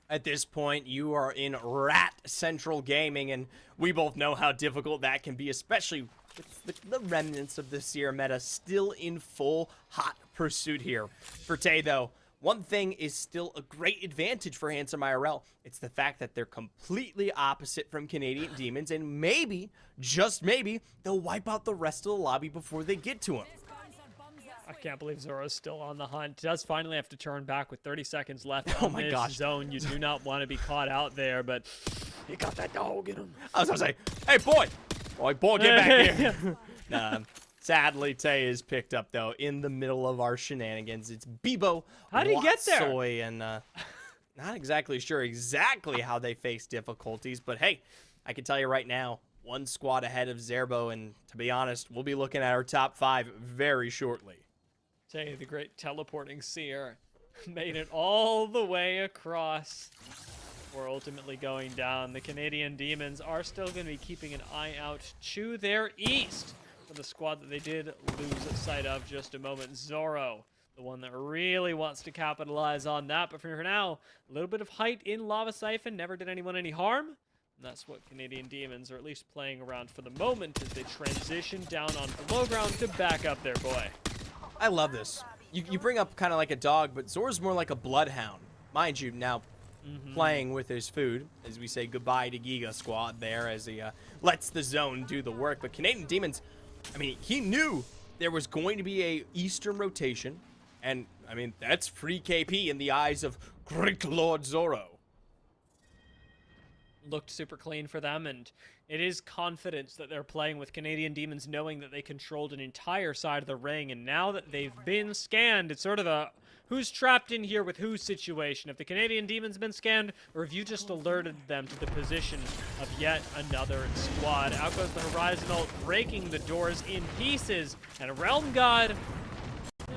At this point, you are in Rat Central Gaming, and we both know how difficult that can be, especially with the remnants of the Seer meta still in full hot pursuit here. For Tay, though, one thing is still a great advantage for Handsome IRL. It's the fact that they're completely opposite from Canadian Demons, and maybe, just maybe, they'll wipe out the rest of the lobby before they get to him. I can't believe Zoro's still on the hunt. Does finally have to turn back with 30 seconds left Oh on my this gosh. zone. You do not want to be caught out there, but he got that dog in him. I was gonna say, hey, boy, get back here. Sadly, Tay is picked up, though, in the middle of our shenanigans. It's Bebo, How did he get there? Watsoy, and not exactly sure exactly how they face difficulties, but hey, I can tell you right now, 1 squad ahead of Zerbo, and to be honest, we'll be looking at our top 5 very shortly. Tay, the great teleporting seer, made it all the way across. We're ultimately going down. The Canadian Demons are still going to be keeping an eye out to their east for the squad that they did lose sight of just a moment. Zoro, the one that really wants to capitalize on that. But for now, a little bit of height in Lava Siphon never did anyone any harm. And that's what Canadian Demons are at least playing around for the moment as they transition down onto low ground to back up their boy. I love this. You bring up kind of like a dog, but Zora's more like a bloodhound. Mind you, now playing with his food, as we say goodbye to Giga Squad there as he lets the zone do the work. But Canadian Demons, I mean, he knew there was going to be a Eastern rotation, and I mean, that's free KP in the eyes of Great Lord Zoro. Looked super clean for them, and It is confidence that they're playing with. Canadian Demons knowing that they controlled an entire side of the ring, and now that they've been scanned, it's sort of a who's trapped in here with who situation. If the Canadian Demons been scanned, or have you just alerted them to the position of yet another squad? Out goes the Horizon ult, breaking the doors in pieces, and a Realm God,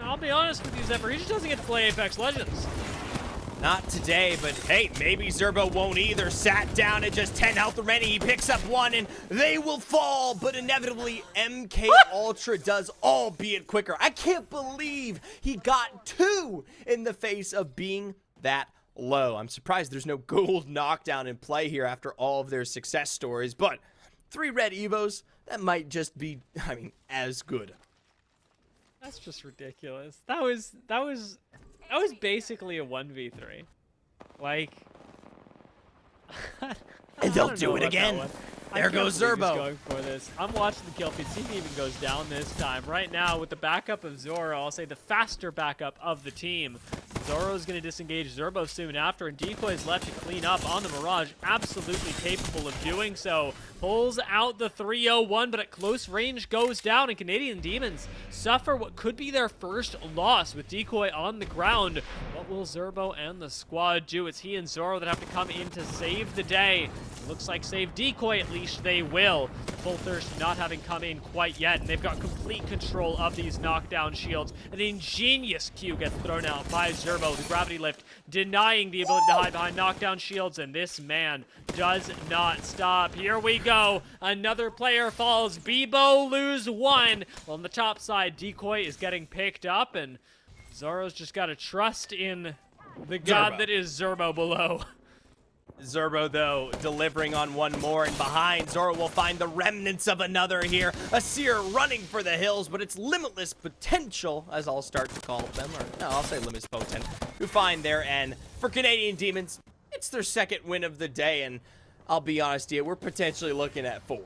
I'll be honest with you, Zephyr, he just doesn't get to play Apex Legends. Not today, but hey, maybe Zerbo won't either. Sat down at just 10 health remaining. He picks up one, and they will fall. But inevitably, MK Ultra does, albeit quicker. I can't believe he got 2 in the face of being that low. I'm surprised there's no gold knockdown in play here after all of their success stories. But 3 red Evos, that might just be, I mean, as good. That's just ridiculous. That was basically a 1v3. Like, And they'll do it again. There goes Zerbo. Going for this. I'm watching the kill feed. See if he even goes down this time. Right now, with the backup of Zoro, I'll say the faster backup of the team. Zoro's going to disengage Zerbo soon after, and Decoy is left to clean up on the Mirage. Absolutely capable of doing so. Pulls out the 301, but at close range goes down, and Canadian Demons suffer what could be their first loss with Decoy on the ground. What will Zerbo and the squad do? It's he and Zoro that have to come in to save the day. Looks like save Decoy, at least they will. Full Thirst not having come in quite yet, and they've got complete control of these knockdown shields. An ingenious Q gets thrown out by Zerbo, the gravity lift, denying the ability to hide behind knockdown shields, and this man does not stop. Here we go. Another player falls. Bebo lose 1. Well, on the top side, Decoy is getting picked up, and Zoro's just got to trust in the god that is Zerbo below. Zerbo, though, delivering on one more, and behind, Zoro will find the remnants of another here. A Seer running for the hills, but it's limitless potential, as I'll start to call them, or no, I'll say limitless potent, who find their end. For Canadian Demons, it's their second win of the day, and I'll be honest here, we're potentially looking at 4.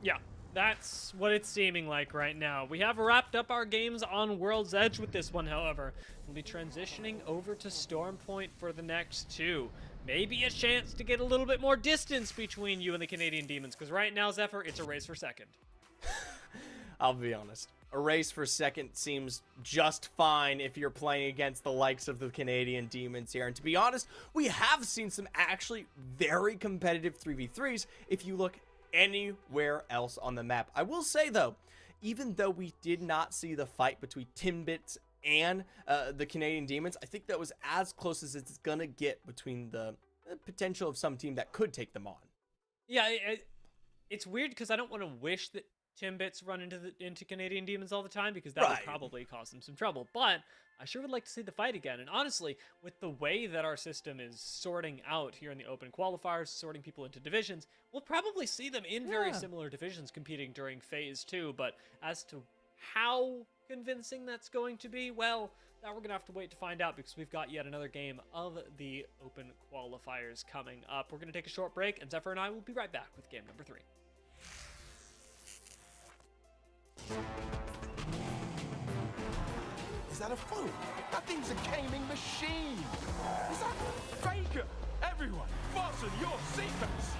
Yeah, that's what it's seeming like right now. We have wrapped up our games on World's Edge with this one, however. We'll be transitioning over to Stormpoint for the next 2. Maybe a chance to get a little bit more distance between you and the Canadian Demons, because right now, Zephyr, it's a race for second. I'll be honest. A race for second seems just fine if you're playing against the likes of the Canadian Demons here. And to be honest, we have seen some actually very competitive 3v3s if you look anywhere else on the map. I will say, though, even though we did not see the fight between Timbits and the Canadian Demons, I think that was as close as it's gonna get between the potential of some team that could take them on. Yeah, it's weird because I don't want to wish that Timbits run into Canadian Demons all the time, because that would probably cause them some trouble. But I sure would like to see the fight again. And honestly, with the way that our system is sorting out here in the open qualifiers, sorting people into divisions, we'll probably see them in very similar divisions competing during Phase 2. But as to how convincing that's going to be, well, now we're gonna have to wait to find out, because we've got yet another game of the open qualifiers coming up. We're gonna take a short break, and Zephyr and I will be right back with game number 3. Is that a phone? That thing's a gaming machine. Is that Faker? Everyone, fasten your seatbelts.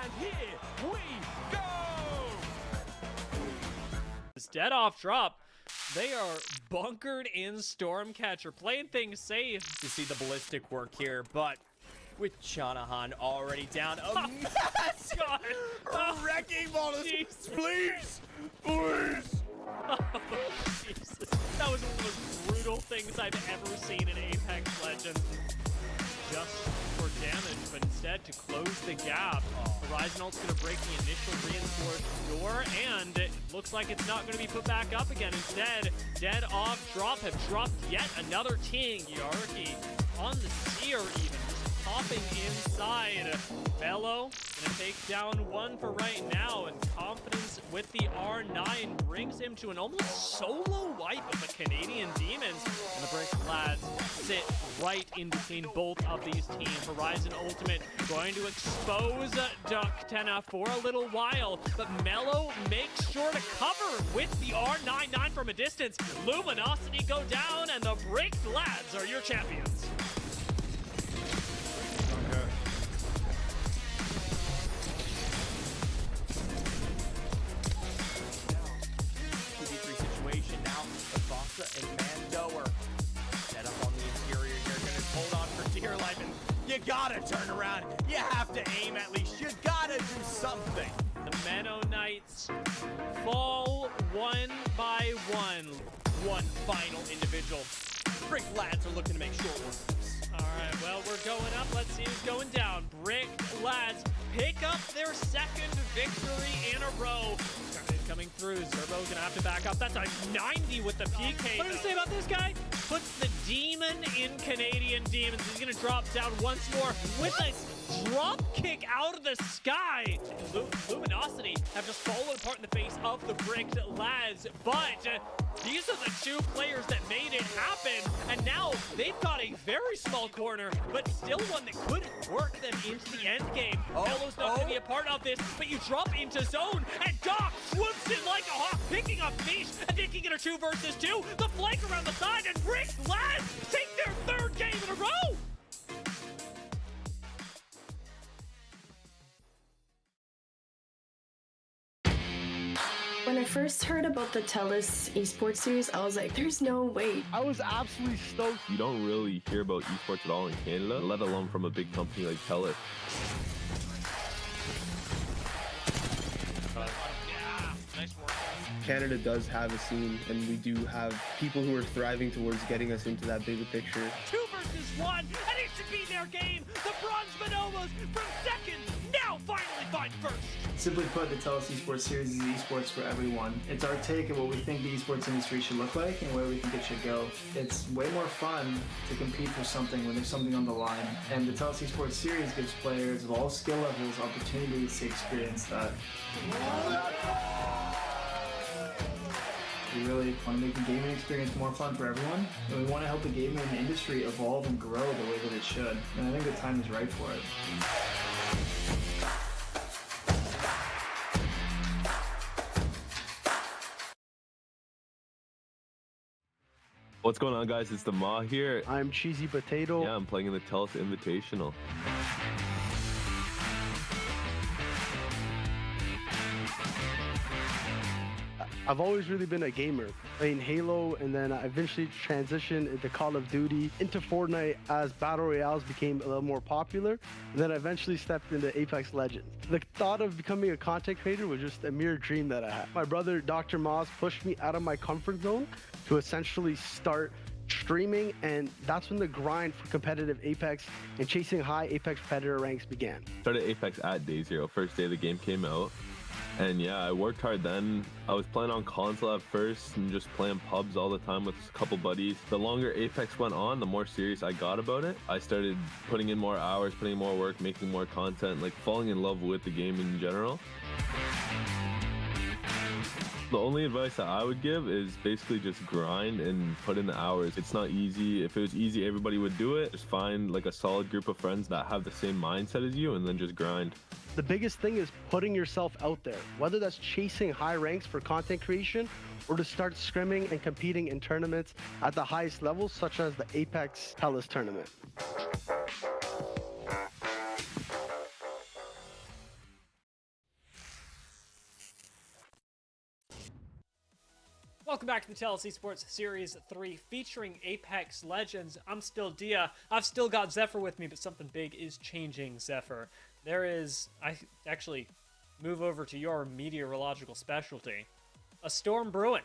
And here we go. This dead off drop. They are bunkered in Stormcatcher, playing things safe. To see the ballistic work here, but with Shanahan already down, a massive wrecking ball. Please. Oh, Jesus. That was one of the most brutal things I've ever seen in Apex Legends. Just for damage, but instead to close the gap. Horizon ult's going to break the initial reinforced door, and it looks like it's not going to be put back up again. Instead, dead off drop have dropped yet another Ting. Yarki on the Seer even, just popping inside. Bello gonna take down one for right now, and confidence with the R9 brings him to an almost solo wipe of the Canadian Demons. And the Brick lads sit right in between both of these teams. Horizon Ultimate going to expose Duck Tenna for a little while, but Mello makes sure to cover with the R99 from a distance. Luminosity go down, and the Brick lads are your champions. gotta turn around. You have to aim at least. You gotta do something. The Meno Knights fall one by one. One final individual. Brick lads are looking to make short work of this. All right, well, we're going up. Let's see who's going down. Brick lads pick up their second victory in a row. Scarface coming through. Zerbo gonna have to back up. That's a 90 with the PK. What do you say about this guy? Puts the demon in Canadian Demons. He's gonna drop down once more with a drop kick out of the sky. Luminosity have just fallen apart in the face of the Bricked lads, but these are the two players that made it happen, and now they've got a very small corner, but still one that could work them into the end game. Mello's not going to be a part of this, but you drop into zone, and Doc swoops in like a hawk, picking up Niche, and they can get a 2 versus 2. The flank around the side, and Brick lads take their third game in a row. When I first heard about the TELUS Esports Series, I was like, there's no way. I was absolutely stoked. You don't really hear about esports at all in Canada, let alone from a big company like TELUS. Nice work. Canada does have a scene, and we do have people who are thriving towards getting us into that bigger picture. 2 versus 1, and it should be their game. The Bronze Bonobos from second, now finally find first. Simply put, the TELUS Esports Series is esports for everyone. It's our take on what we think the esports industry should look like and where we think it should go. It's way more fun to compete for something when there's something on the line. And the TELUS Esports Series gives players of all skill levels opportunities to experience that. We really want to make the gaming experience more fun for everyone, and we want to help the gaming industry evolve and grow the way that it should. And I think the time is right for it. What's going on, guys? It's the Ma here. I'm Cheesy Potato. Yeah, I'm playing in the TELUS Invitational. I've always really been a gamer, playing Halo, and then I eventually transitioned into Call of Duty, into Fortnite as Battle Royales became a little more popular, and then I eventually stepped into Apex Legends. The thought of becoming a content creator was just a mere dream that I had. My brother, Dr. Moz, pushed me out of my comfort zone to essentially start streaming, and that's when the grind for competitive Apex and chasing high Apex Predator ranks began. Started Apex at day 0, first day the game came out. And yeah, I worked hard then. I was playing on console at first and just playing pubs all the time with a couple buddies. The longer Apex went on, the more serious I got about it. I started putting in more hours, putting in more work, making more content, like falling in love with the game in general. The only advice that I would give is basically just grind and put in the hours. It's not easy. If it was easy, everybody would do it. Just find like a solid group of friends that have the same mindset as you and then just grind. The biggest thing is putting yourself out there, whether that's chasing high ranks for content creation or to start scrimming and competing in tournaments at the highest levels, such as the Apex TELUS tournament. Welcome back to the TELUS Esports Series 3 featuring Apex Legends. I'm still Dia. I've still got Zephyr with me, but something big is changing, Zephyr. I actually move over to your meteorological specialty, a storm brewing.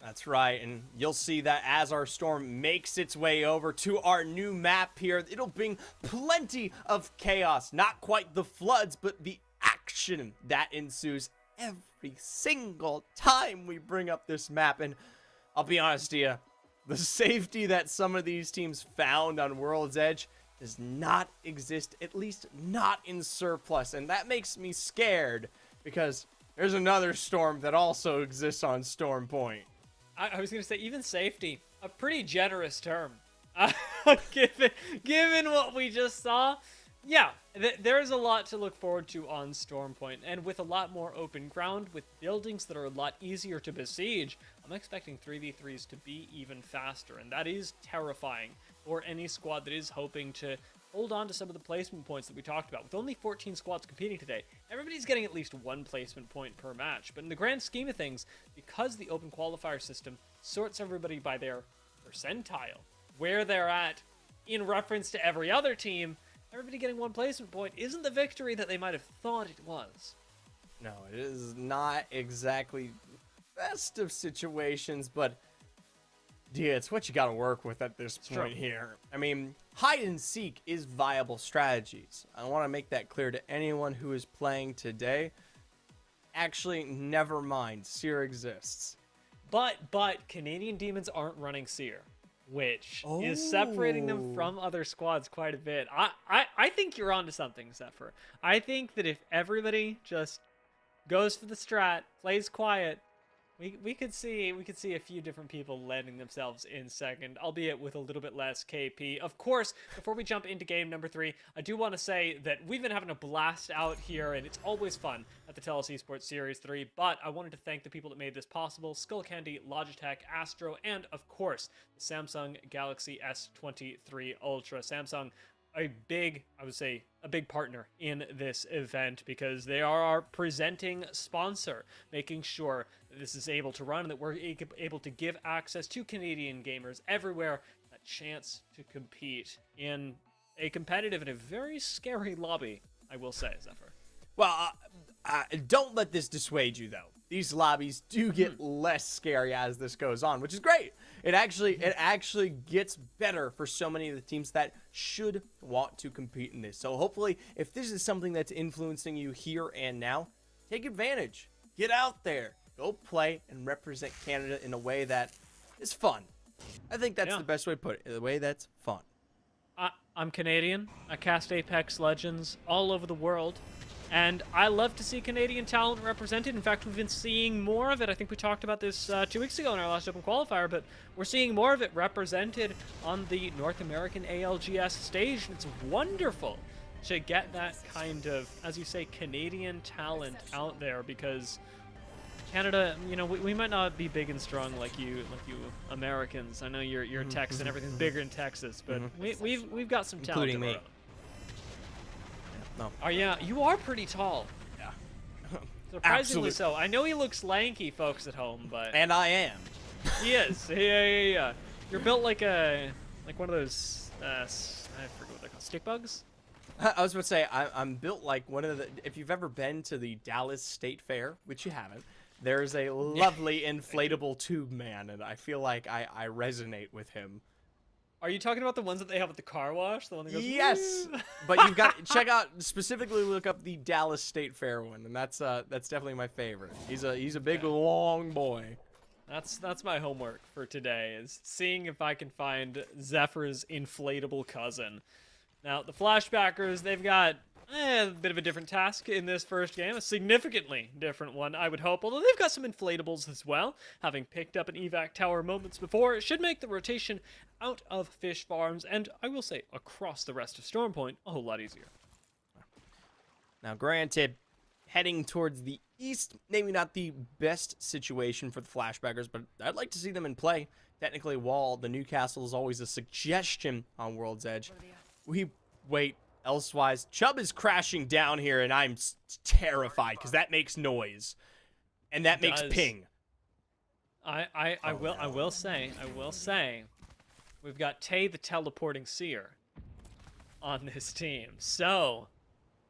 That's right, and you'll see that as our storm makes its way over to our new map here, it'll bring plenty of chaos. Not quite the floods, but the action that ensues every single time we bring up this map. And I'll be honest to you, the safety that some of these teams found on World's Edge does not exist, at least not in surplus, and that makes me scared because there's another storm that also exists on Storm Point. I was going to say, even safety, a pretty generous term. Given what we just saw, yeah, there's a lot to look forward to on Storm Point, and with a lot more open ground, with buildings that are a lot easier to besiege, I'm expecting 3v3s to be even faster, and that is terrifying for any squad that is hoping to hold on to some of the placement points that we talked about. With only 14 squads competing today, everybody's getting at least 1 placement point per match, but in the grand scheme of things, because the open qualifier system sorts everybody by their percentile, where they're at in reference to every other team, everybody getting 1 placement point isn't the victory that they might have thought it was. No, it is not exactly best of situations, but yeah, it's what you got to work with at this point here. I mean, hide and seek is viable strategies. I want to make that clear to anyone who is playing today. Actually, never mind. Seer exists. But Canadian Demons aren't running Seer, which is separating them from other squads quite a bit. I think you're onto something, Zephyr. I think that if everybody just goes for the strat, plays quiet, we could see a few different people landing themselves in second, albeit with a little bit less KP. Of course, before we jump into game number 3, I do want to say that we've been having a blast out here, and it's always fun at the TELUS Esports Series 3, but I wanted to thank the people that made this possible: Skullcandy, Logitech, Astro, and of course, the Samsung Galaxy S23 Ultra. Samsung, a big partner in this event because they are our presenting sponsor, making sure that this is able to run and that we're able to give access to Canadian gamers everywhere a chance to compete in a competitive and a very scary lobby, I will say, Zephyr. Well, don't let this dissuade you, though. These lobbies do get less scary as this goes on, which is great. It actually gets better for so many of the teams that should want to compete in this. So hopefully, if this is something that's influencing you here and now, take advantage. Get out there. Go play and represent Canada in a way that is fun. I think that's the best way to put it, in a way that's fun. I'm Canadian. I cast Apex Legends all over the world. And I love to see Canadian talent represented. In fact, we've been seeing more of it. I think we talked about this 2 weeks ago in our last Open Qualifier, but we're seeing more of it represented on the North American ALGS stage. And it's wonderful to get that kind of, as you say, Canadian talent out there, because Canada, you know, we might not be big and strong like you Americans. I know you're Texan, everything's bigger in Texas, but we've got some talent. Including me. No. Oh yeah, you are pretty tall. Yeah. Surprisingly so. I know he looks lanky, folks at home, but and I am. He is. Yeah. You're built like one of those I forget what they're called. Stick bugs? I was about to say I'm built like one of the. If you've ever been to the Dallas State Fair, which you haven't, there's a lovely inflatable tube man, and I feel like I resonate with him. Are you talking about the ones that they have at the car wash? The one that goes, yes, woo? But you've got check out, specifically look up the Dallas State Fair one, and that's definitely my favorite. He's a big long boy. That's my homework for today, is seeing if I can find Zephyr's inflatable cousin. Now the Flashbackers, they've got a bit of a different task in this first game, a significantly different one, I would hope, although they've got some inflatables as well. Having picked up an evac tower moments before, it should make the rotation out of fish farms, and I will say across the rest of Stormpoint, a whole lot easier. Now granted, heading towards the east, maybe not the best situation for the Flashbackers, but I'd like to see them in play. Technically, while the Newcastle is always a suggestion on World's Edge, we wait. Elsewise, Chubb is crashing down here, and I'm terrified because that makes noise, and that makes ping. I will say, we've got Tay the teleporting seer on this team, so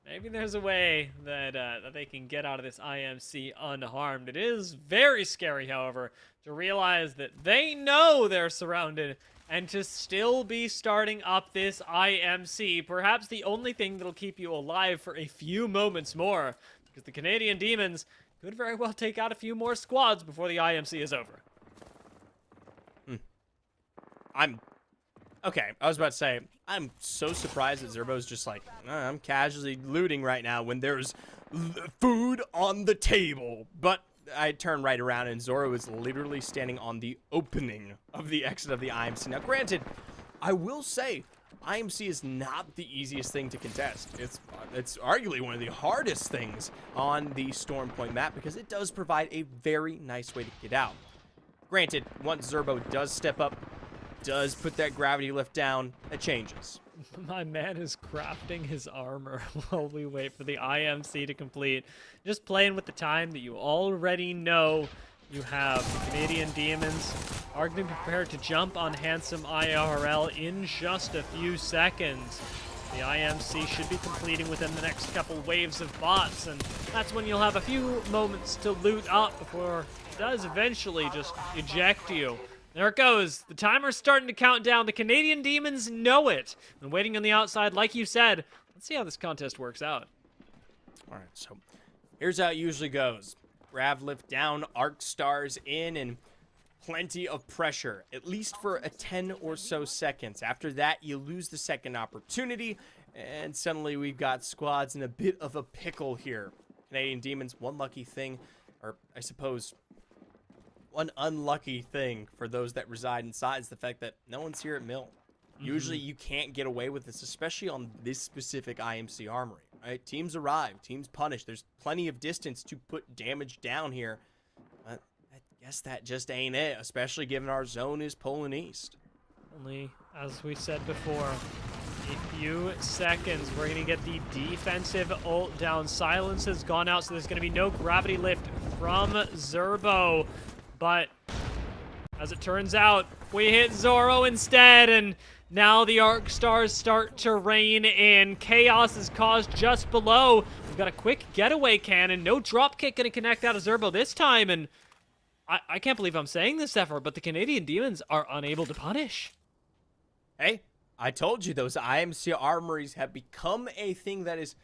maybe there's a way that they can get out of this IMC unharmed. It is very scary, however, to realize that they know they're surrounded, and to still be starting up this IMC, perhaps the only thing that'll keep you alive for a few moments more, because the Canadian Demons could very well take out a few more squads before the IMC is over. Okay, I was about to say, I'm so surprised that Zerbo's just like, I'm casually looting right now when there's food on the table, but I turn right around and Zoro is literally standing on the opening of the exit of the IMC. Now, granted, I will say IMC is not the easiest thing to contest. It's arguably one of the hardest things on the Stormpoint map because it does provide a very nice way to get out. Granted, once Zerbo does step up, does put that gravity lift down, it changes. My man is crafting his armor while we wait for the IMC to complete. Just playing with the time that you already know you have. The Canadian Demons are going to be prepared to jump on Handsome IRL in just a few seconds. The IMC should be completing within the next couple waves of bots, and that's when you'll have a few moments to loot up before it does eventually just eject you. There it goes. The timer's starting to count down. The Canadian Demons know it. And waiting on the outside, like you said, let's see how this contest works out. All right, so here's how it usually goes. Grav lift down, Arc Stars in, and plenty of pressure, at least for a 10 or so seconds. After that, you lose the second opportunity, and suddenly we've got squads in a bit of a pickle here. Canadian Demons, one lucky thing, or I suppose one unlucky thing for those that reside inside is the fact that no one's here at Mill. Usually you can't get away with this, especially on this specific IMC armory, right? Teams arrive, teams punish. There's plenty of distance to put damage down here. But I guess that just ain't it, especially given our zone is pulling east. Only, as we said before, a few seconds. We're going to get the defensive ult down. Silence has gone out, so there's going to be no gravity lift from Zerbo. But as it turns out, we hit Zoro instead, and now the Arc Stars start to rain in. Chaos is caused just below. We've got a quick getaway cannon. No dropkick going to connect out of Zerbo this time, and I can't believe I'm saying this ever, but the Canadian Demons are unable to punish. Hey, I told you those IMC armories have become a thing that is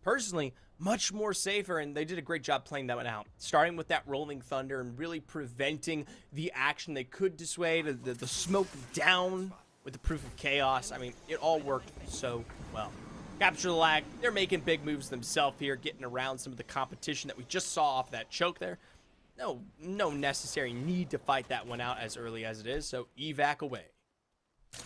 personally much more safer, and they did a great job playing that one out. Starting with that Rolling Thunder and really preventing the action they could dissuade, the smoke down with the Proof of Chaos. I mean, it all worked so well. Capture the Lag, they're making big moves themselves here, getting around some of the competition that we just saw off that choke there. No necessary need to fight that one out as early as it is, so evac away.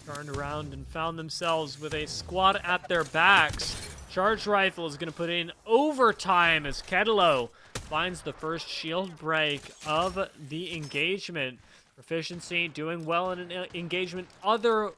Turned around and found themselves with a squad at their backs. Charged Rifle is going to put in overtime as Ketelo finds the first shield break of the engagement. Proficiency doing well in an engagement other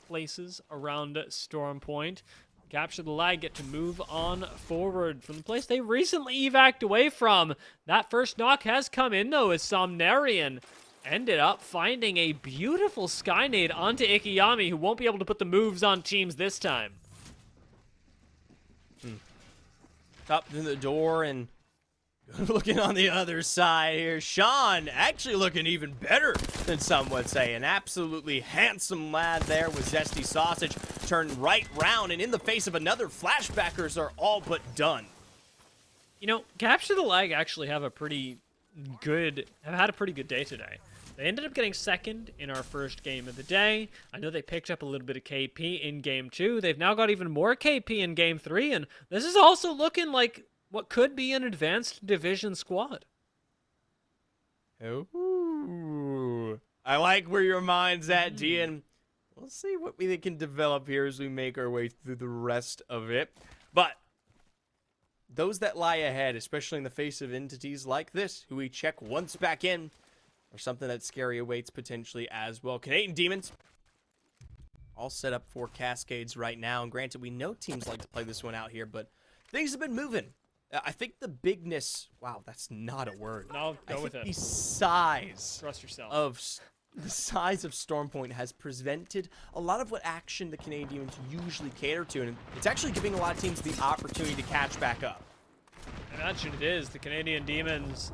places around Storm Point. Capture the Lag, get to move on forward from the place they recently evac'd away from. That first knock has come in, though, as Somnarian ended up finding a beautiful Skynade onto Ikiyami, who won't be able to put the moves on teams this time. Up to the door and looking on the other side here. Sean actually looking even better than some would say. An absolutely handsome lad there with Zesty Sausage. Turned right round, and in the face of another, flashbackers are all but done. You know, Capture the Lag actually have had a pretty good day today. They ended up getting second in our first game of the day. I know they picked up a little bit of KP in game 2. They've now got even more KP in game 3, and this is also looking like what could be an advanced division squad. Ooh, I like where your mind's at, Gian. We'll see what we can develop here as we make our way through the rest of it. But those that lie ahead, especially in the face of entities like this, who we check once back in, or something that scary awaits potentially as well. Canadian Demons all set up for Cascades right now. And granted, we know teams like to play this one out here, but things have been moving. I think the bigness, wow, that's not a word. No, go with it. The size Trust yourself. of the size of Stormpoint has prevented a lot of what action the Canadian Demons usually cater to, and it's actually giving a lot of teams the opportunity to catch back up. Imagine it is. The Canadian Demons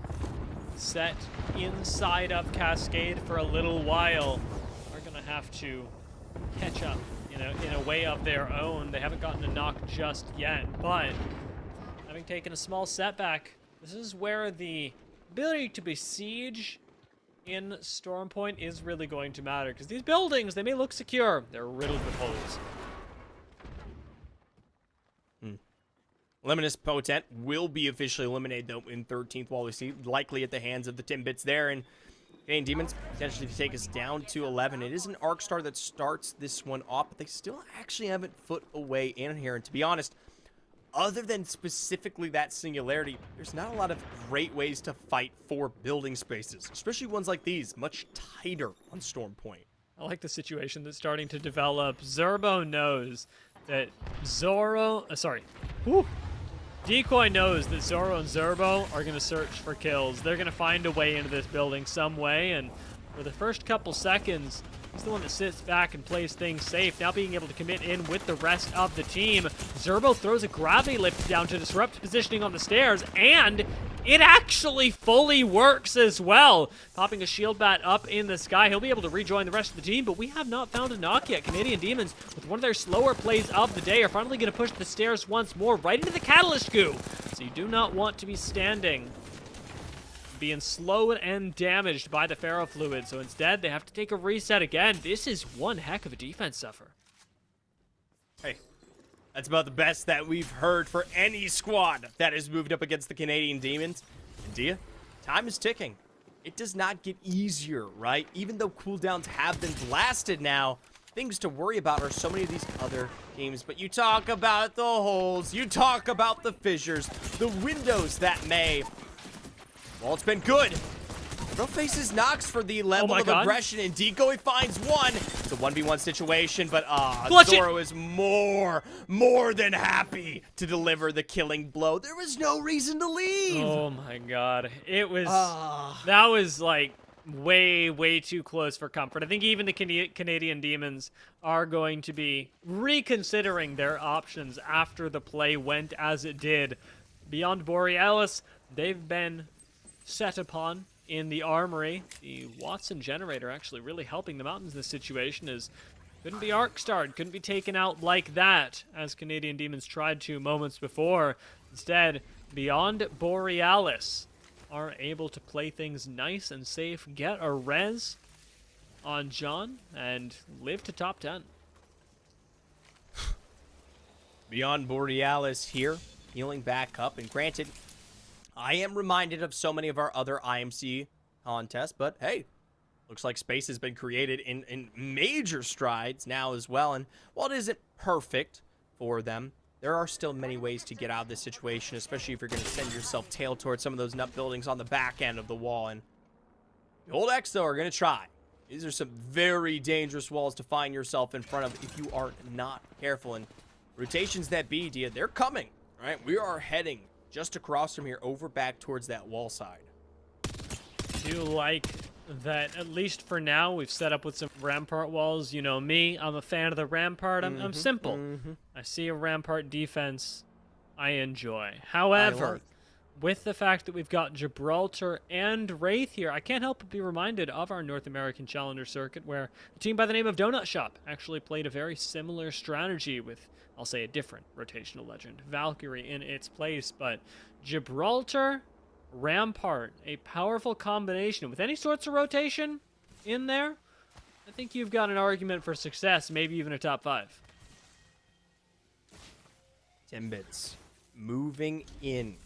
set inside of Cascade for a little while are going to have to catch up, in a way of their own. They haven't gotten a knock just yet, but having taken a small setback, this is where the ability to besiege in Stormpoint is really going to matter, because these buildings, they may look secure, they're riddled with holes. Luminous Potent will be officially eliminated, though, in 13th, while we see likely at the hands of the Timbits there. And Canadian Demons potentially to take us down to 11. It is an Arc Star that starts this one off, but they still actually haven't foot away in here. And to be honest, other than specifically that singularity, there's not a lot of great ways to fight for building spaces, especially ones like these, much tighter on Storm Point. I like the situation that's starting to develop. Zerbo knows that Decoy knows that Zoro and Zerbo are going to search for kills. They're going to find a way into this building some way, and for the first couple seconds, He's the one that sits back and plays things safe, now being able to commit in with the rest of the team. Zerbo throws a gravity lift down to disrupt positioning on the stairs, and it actually fully works as well. Popping a shield bat up in the sky, he'll be able to rejoin the rest of the team, but we have not found a knock yet. Canadian Demons, with one of their slower plays of the day, are finally going to push the stairs once more, right into the Catalyst goo. So you do not want to be standing, being slowed and damaged by the ferrofluid. So instead, they have to take a reset again. This is one heck of a defense suffer. Hey, that's about the best that we've heard for any squad that has moved up against the Canadian Demons. And Dia, time is ticking. It does not get easier, right? Even though cooldowns have been blasted now, things to worry about are so many of these other teams. But you talk about the holes, you talk about the fissures, the windows that may... Well, it's been good. Bro faces knocks for the level of aggression, and Decoy finds one. It's a 1v1 situation, but Zoro is more than happy to deliver the killing blow. There was no reason to leave. Oh my god. It was, that was like way too close for comfort. I think even the Canadian Demons are going to be reconsidering their options after the play went as it did. Beyond Borealis, they've been set upon in the armory. The Watson generator actually really helping the Mountains in this situation, as couldn't be arc starred, couldn't be taken out like that as Canadian Demons tried to moments before. Instead, Beyond Borealis are able to play things nice and safe, get a res on John, and live to top 10. Beyond Borealis here, healing back up, and granted, I am reminded of so many of our other IMC contests, but hey, looks like space has been created in major strides now as well. And while it isn't perfect for them, there are still many ways to get out of this situation, especially if you're going to send yourself tail towards some of those nut buildings on the back end of the wall. And the Old X, though, are going to try. These are some very dangerous walls to find yourself in front of if you are not careful. And rotations that be, Dia, they're coming, right? We are heading just across from here, over back towards that wall side. I do like that, at least for now, we've set up with some rampart walls. You know me, I'm a fan of the rampart. I'm simple. I see a rampart defense I enjoy. However, with the fact that we've got Gibraltar and Wraith here, I can't help but be reminded of our North American Challenger Circuit, where a team by the name of Donut Shop actually played a very similar strategy with, I'll say, a different rotational legend, Valkyrie, in its place. But Gibraltar, Rampart, a powerful combination. With any sorts of rotation in there, I think you've got an argument for success, maybe even a top 5. Timbits moving in.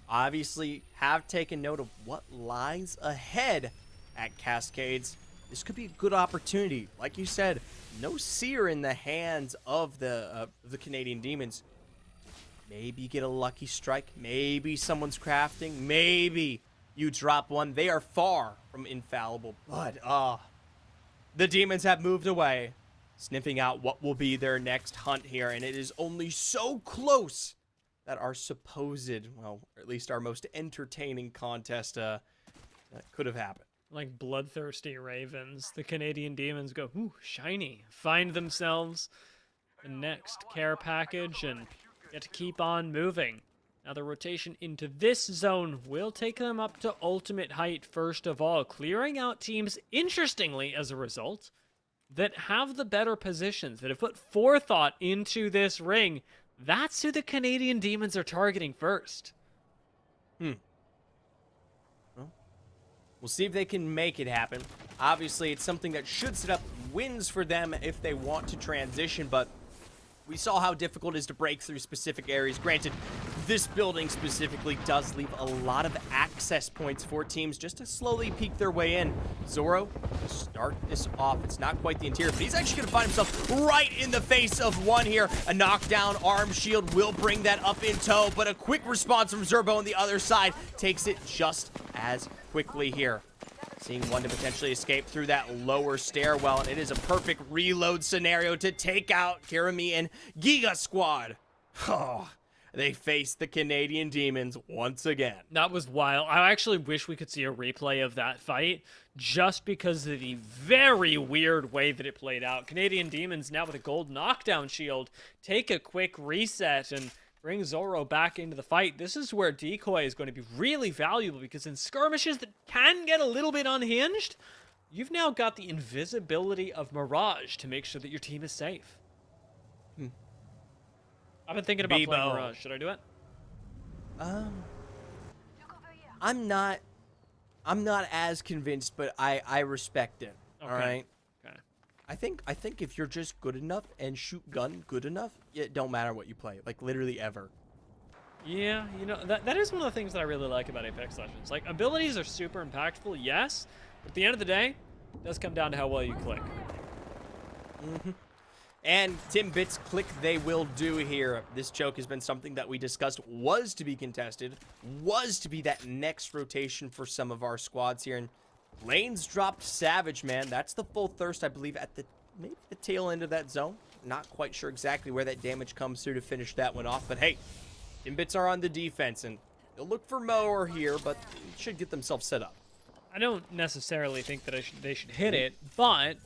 Obviously have taken note of what lies ahead at Cascades. This could be a good opportunity. Like you said, no seer in the hands of the Canadian Demons. Maybe you get a lucky strike. Maybe someone's crafting. Maybe you drop one. They are far from infallible. But, the Demons have moved away, sniffing out what will be their next hunt here. And it is only so close that our supposed, well, or at least our most entertaining contest could have happened. Like bloodthirsty ravens, the Canadian Demons go, ooh, shiny. Find themselves the next care package and get to keep on moving. Now the rotation into this zone will take them up to ultimate height first of all, clearing out teams, interestingly, as a result, that have the better positions, that have put forethought into this ring. That's who the Canadian Demons are targeting first. Well, we'll see if they can make it happen. Obviously, it's something that should set up wins for them if they want to transition, but we saw how difficult it is to break through specific areas. Granted, this building specifically does leave a lot of access points for teams just to slowly peek their way in. Zoro, to start this off, it's not quite the interior, but he's actually going to find himself right in the face of one here. A knockdown arm shield will bring that up in tow, but a quick response from Zerbo on the other side takes it just as quickly here. Seeing one to potentially escape through that lower stairwell, and it is a perfect reload scenario to take out Kirami and Giga Squad. Oh, they face the Canadian Demons once again. That was wild. I actually wish we could see a replay of that fight just because of the very weird way that it played out. Canadian Demons now with a gold knockdown shield take a quick reset and bring Zoro back into the fight. This is where Decoy is going to be really valuable because in skirmishes that can get a little bit unhinged, you've now got the invisibility of Mirage to make sure that your team is safe. I've been thinking about playing Mirage. Should I do it? I'm not as convinced, but I respect it. Okay. All right. Okay. I think if you're just good enough and shoot gun good enough, it don't matter what you play. Like literally ever. Yeah, you know, that is one of the things that I really like about Apex Legends. Like, abilities are super impactful, yes, but at the end of the day, it does come down to how well you click. And Timbits click they will do here. This choke has been something that we discussed was to be contested, was to be that next rotation for some of our squads here. And lanes dropped Savage, man. That's the full thirst, I believe, at the maybe the tail end of that zone. Not quite sure exactly where that damage comes through to finish that one off. But hey, Timbits are on the defense, and they'll look for Mower here, but should get themselves set up. I don't necessarily think that they should hit it, but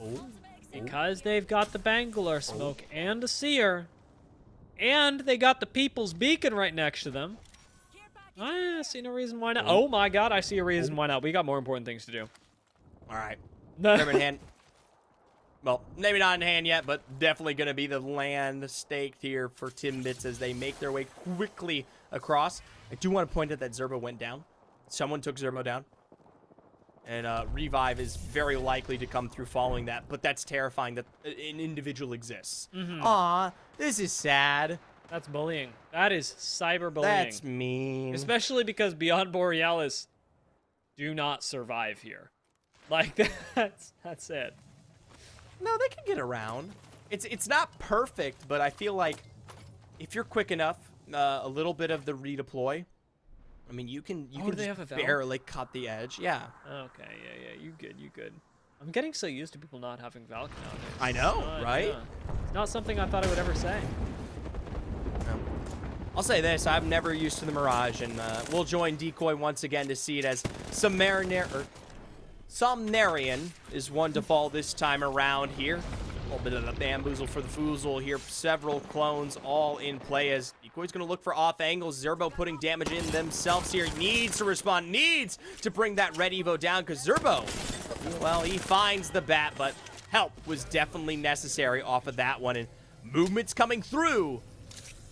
because they've got the Bangalore smoke and a Seer, and they got the People's Beacon right next to them, I see no reason why not. Oh my god, I see a reason why not. We got more important things to do. All right. Grab in hand. Well, maybe not in hand yet, but definitely going to be the land staked here for Timbits as they make their way quickly across. I do want to point out that Zerbo went down. Someone took Zerbo down. And Revive is very likely to come through following that, but that's terrifying that an individual exists. Aw, this is sad. That's bullying. That is cyberbullying. That's mean. Especially because Beyond Borealis do not survive here. Like, that's it. No, they can get around. It's not perfect, but I feel like if you're quick enough, a little bit of the redeploy, I mean, you can just barely cut the edge. Yeah. Okay, yeah, you good. I'm getting so used to people not having Valk nowadays. I know, right? Yeah. It's not something I thought I would ever say. I'll say this, I'm never used to the Mirage, and we'll join Decoy once again to see it as Somnarian is one to fall this time around here. A little bit of a bamboozle for the foozle here. Several clones all in play as Decoy's going to look for off angles. Zerbo putting damage in themselves here. Needs to respond, needs to bring that Red Evo down because Zerbo, well, he finds the bat, but help was definitely necessary off of that one. And movement's coming through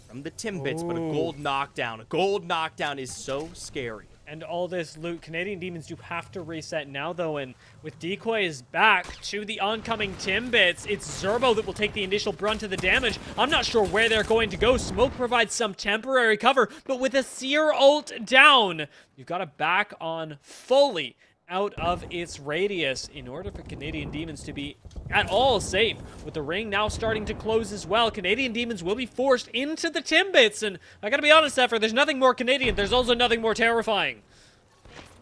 from the Timbits, but a gold knockdown. A gold knockdown is so scary. And all this loot, Canadian Demons do have to reset now, though, and with Decoy's back to the oncoming Timbits, it's Zerbo that will take the initial brunt of the damage. I'm not sure where they're going to go. Smoke provides some temporary cover, but with a Seer ult down, you've got to back on fully out of its radius in order for Canadian Demons to be at all safe. With the ring now starting to close as well, Canadian Demons will be forced into the Timbits, and I gotta be honest, Zephyr, there's nothing more Canadian, there's also nothing more terrifying.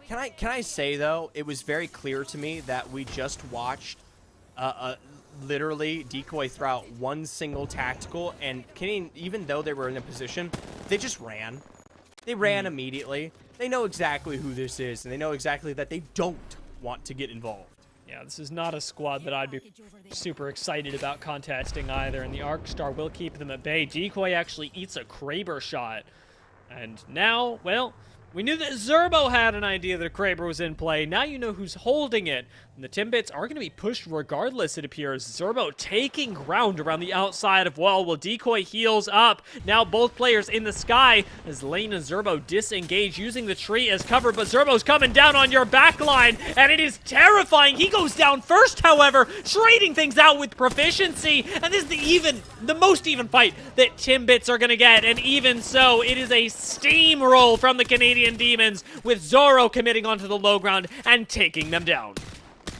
Can I say, though, it was very clear to me that we just watched literally Decoy throw out one single tactical, and Canadian, even though they were in a position, they just ran. They ran immediately. They know exactly who this is, and they know exactly that they don't want to get involved. Yeah, this is not a squad that I'd be super excited about contesting either, and the Arcstar will keep them at bay. Decoy actually eats a Kraber shot. And now, well, we knew that Zerbo had an idea that Kraber was in play. Now you know who's holding it. And the Timbits are going to be pushed regardless, it appears. Zerbo taking ground around the outside of wall while Decoy heals up. Now both players in the sky as Lane and Zerbo disengage using the tree as cover. But Zerbo's coming down on your back line, and it is terrifying. He goes down first, however, trading things out with proficiency. And this is the most even fight that Timbits are going to get. And even so, it is a steamroll from the Canadian Demons with Zoro committing onto the low ground and taking them down.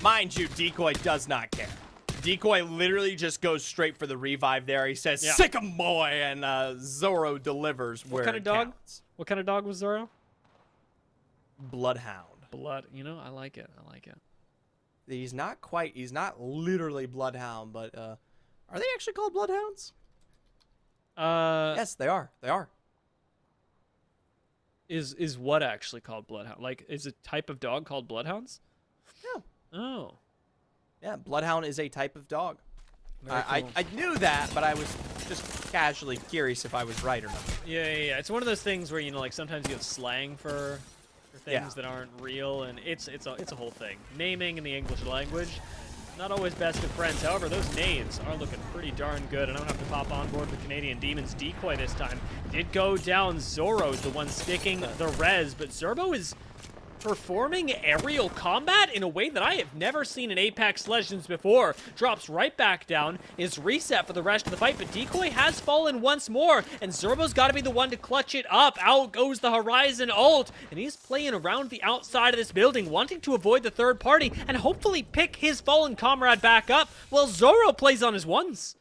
Mind you, Decoy does not care. Decoy literally just goes straight for the revive there. He says, sick 'em, boy, and Zoro delivers where it counts. What kind of dog was Zoro? Bloodhound. You know, I like it. He's not literally Bloodhound, but are they actually called Bloodhounds? Yes, they are. Is what actually called bloodhound? Like, is a type of dog called bloodhounds? Yeah. Oh. Yeah, bloodhound is a type of dog. Very cool. I knew that, but I was just casually curious if I was right or not. Yeah. It's one of those things where, you know, like sometimes you have slang for things that aren't real, and it's a whole thing. Naming in the English language, not always best of friends. However, those nades are looking pretty darn good, and I don't have to pop on board the Canadian Demons decoy this time. Did go down. Zoro's the one sticking the res, but Zerbo is performing aerial combat in a way that I have never seen in Apex Legends before. Drops right back down, is reset for the rest of the fight, but Decoy has fallen once more, and Zerbo's got to be the one to clutch it up. Out goes the Horizon ult, and he's playing around the outside of this building, wanting to avoid the third party and hopefully pick his fallen comrade back up while Zoro plays on his ones.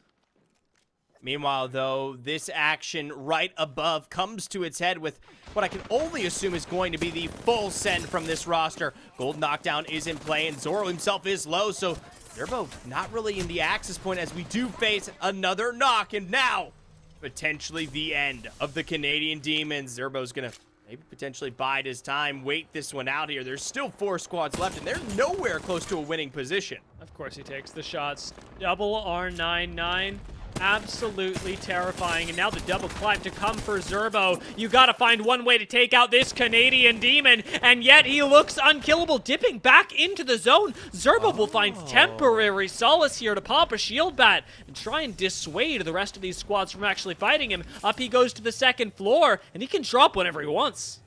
Meanwhile, though, this action right above comes to its head with what I can only assume is going to be the full send from this roster. Gold knockdown is in play, and Zoro himself is low, so they're both not really in the axis point as we do face another knock, and now potentially the end of the Canadian Demons. Zerbo's gonna maybe potentially bide his time, wait this one out here. There's still 4 squads left, and they're nowhere close to a winning position. Of course he takes the shots. Double R99. Absolutely terrifying, and now the double climb to come for Zerbo. You gotta find one way to take out this Canadian Demon, and yet he looks unkillable, dipping back into the zone. Zerbo will find temporary solace here to pop a shield bat and try and dissuade the rest of these squads from actually fighting him. Up he goes to the second floor, and he can drop whenever he wants.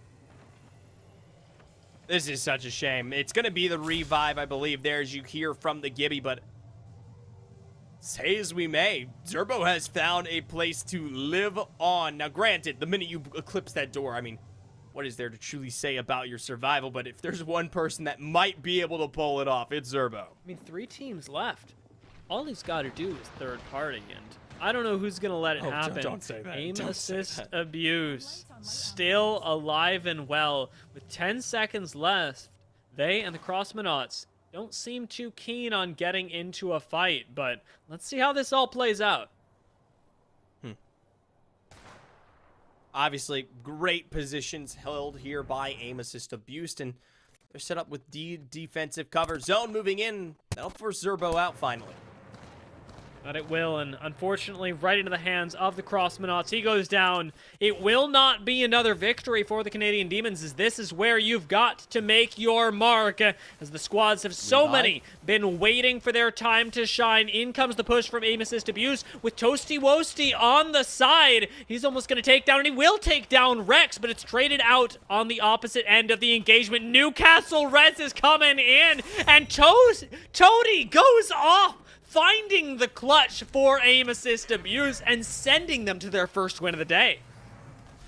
This is such a shame. It's gonna be the revive, I believe, there as you hear from the Gibby, but say as we may, Zerbo has found a place to live on. Now, granted, the minute you eclipse that door, I mean, what is there to truly say about your survival? But if there's one person that might be able to pull it off, it's Zerbo. I mean, 3 teams left. All he's got to do is third party, and I don't know who's going to let it happen. Don't say that. Aim Don't assist say that. abuse. Still alive and well. With 10 seconds left, they and the Crossmonauts don't seem too keen on getting into a fight, but let's see how this all plays out. Obviously, great positions held here by aim assist abuse, and they're set up with defensive cover. Zone moving in. That'll force Zerbo out finally. But it will, and unfortunately, right into the hands of the Crossmonauts. He goes down. It will not be another victory for the Canadian Demons, as this is where you've got to make your mark, as the squads have so many been waiting for their time to shine. In comes the push from aim assist abuse with Toasty Woasty on the side. He's almost going to take down, and he will take down Rex, but it's traded out on the opposite end of the engagement. Newcastle Reds is coming in, and Toady goes off, finding the clutch for aim assist abuse and sending them to their first win of the day.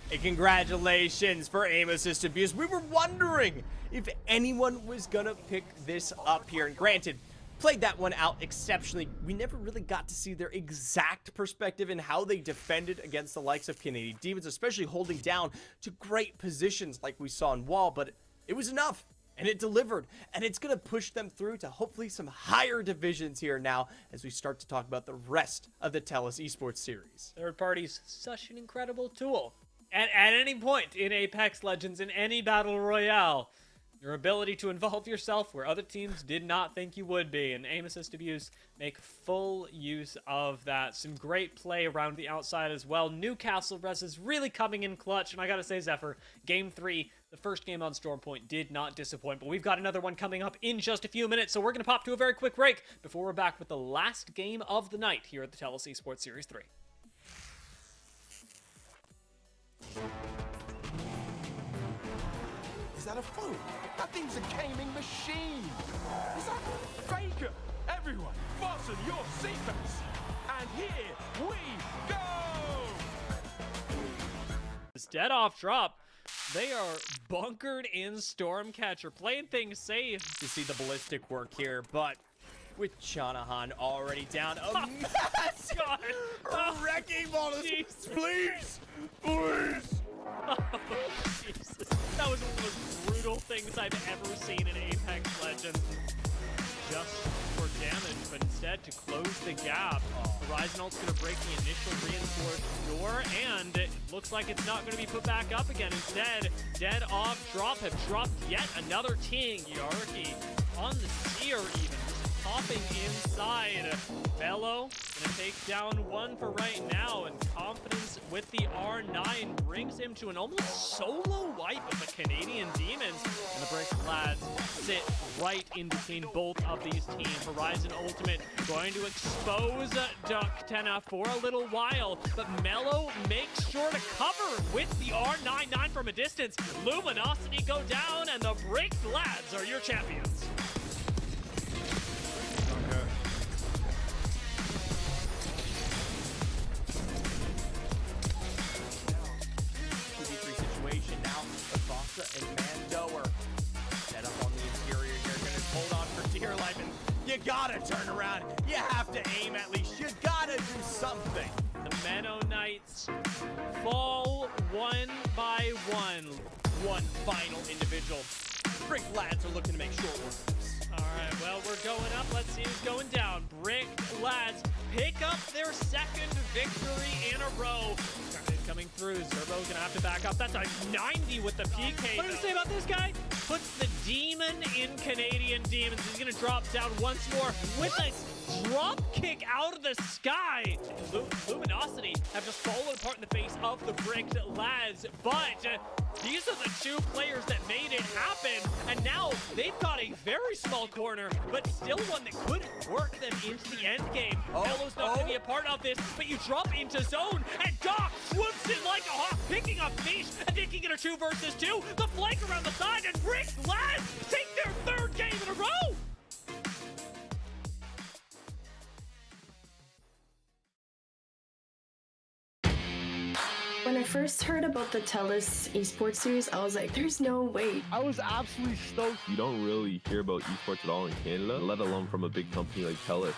Hey, congratulations for aim assist abuse. We were wondering if anyone was gonna pick this up here, and granted, played that one out exceptionally. We never really got to see their exact perspective in how they defended against the likes of Canadian Demons, especially holding down to great positions like we saw in Wall, but it was enough. And it delivered, and it's going to push them through to hopefully some higher divisions here now as we start to talk about the rest of the TELUS Esports Series. Third party's such an incredible tool. At any point in Apex Legends, in any battle royale, your ability to involve yourself where other teams did not think you would be, and aim assist abuse make full use of that. Some great play around the outside as well. Newcastle Res is really coming in clutch, and I gotta say, Zephyr, Game 3, the first game on Stormpoint, did not disappoint, but we've got another one coming up in just a few minutes, so we're gonna pop to a very quick break before we're back with the last game of the night here at the TELUS Esports Series 3. Is that a phone? That thing's a gaming machine. Is that Faker? Everyone, fasten your seatbelts. And here we go. This dead off drop. They are bunkered in Stormcatcher, playing things safe. To see the ballistic work here, but with Chanahan already down, a massive wrecking ball. Please. Oh, Jesus. That was one of the most brutal things I've ever seen in Apex Legends. Just for damage, but instead instead to close the gap. Horizon Ult's going to break the initial reinforced door, and it looks like it's not going to be put back up again. Instead, dead off drop have dropped yet another ting. Yarki on the seer even, just popping inside. Bello gonna take down one for right now, and confidence with the R9 brings him to an almost solo wipe of the Canadian Demons. And the Brick lads sit right in between both of these teams. Horizon Ultimate going to expose Duck Tenna for a little while, but Mello makes sure to cover with the R99 from a distance. Luminosity go down, and the Brick lads are your champions. 2v3 situation now. Avasa and Mando are set up on the interior here. Gonna hold on for dear life, and you gotta turn around. You have to aim at least. You gotta do something. The Meadow Knights fall one by one. One final individual. Brick lads are looking to make short work of this. All right, well, we're going up. Let's see who's going down. Brick lads pick up their second victory in a row. Coming through. Zerbo gonna have to back up. That's a 90 with the PK. What did I say about this guy? Puts the demon in Canadian Demons. He's gonna drop down once more with a drop kick out of the sky. Luminosity have just fallen apart in the face of the Bricked lads, but these are the two players that made it happen, and now they've got a very small corner, but still one that could work them into the end game. Mello's not going to be a part of this, but you drop into zone, and Doc swoops in like a hawk, picking up Niche and taking it a 2 versus 2. The flank around the side, and Brick's lads take their third game in a row. When I first heard about the TELUS Esports Series, I was like, there's no way. I was absolutely stoked. You don't really hear about esports at all in Canada, let alone from a big company like TELUS.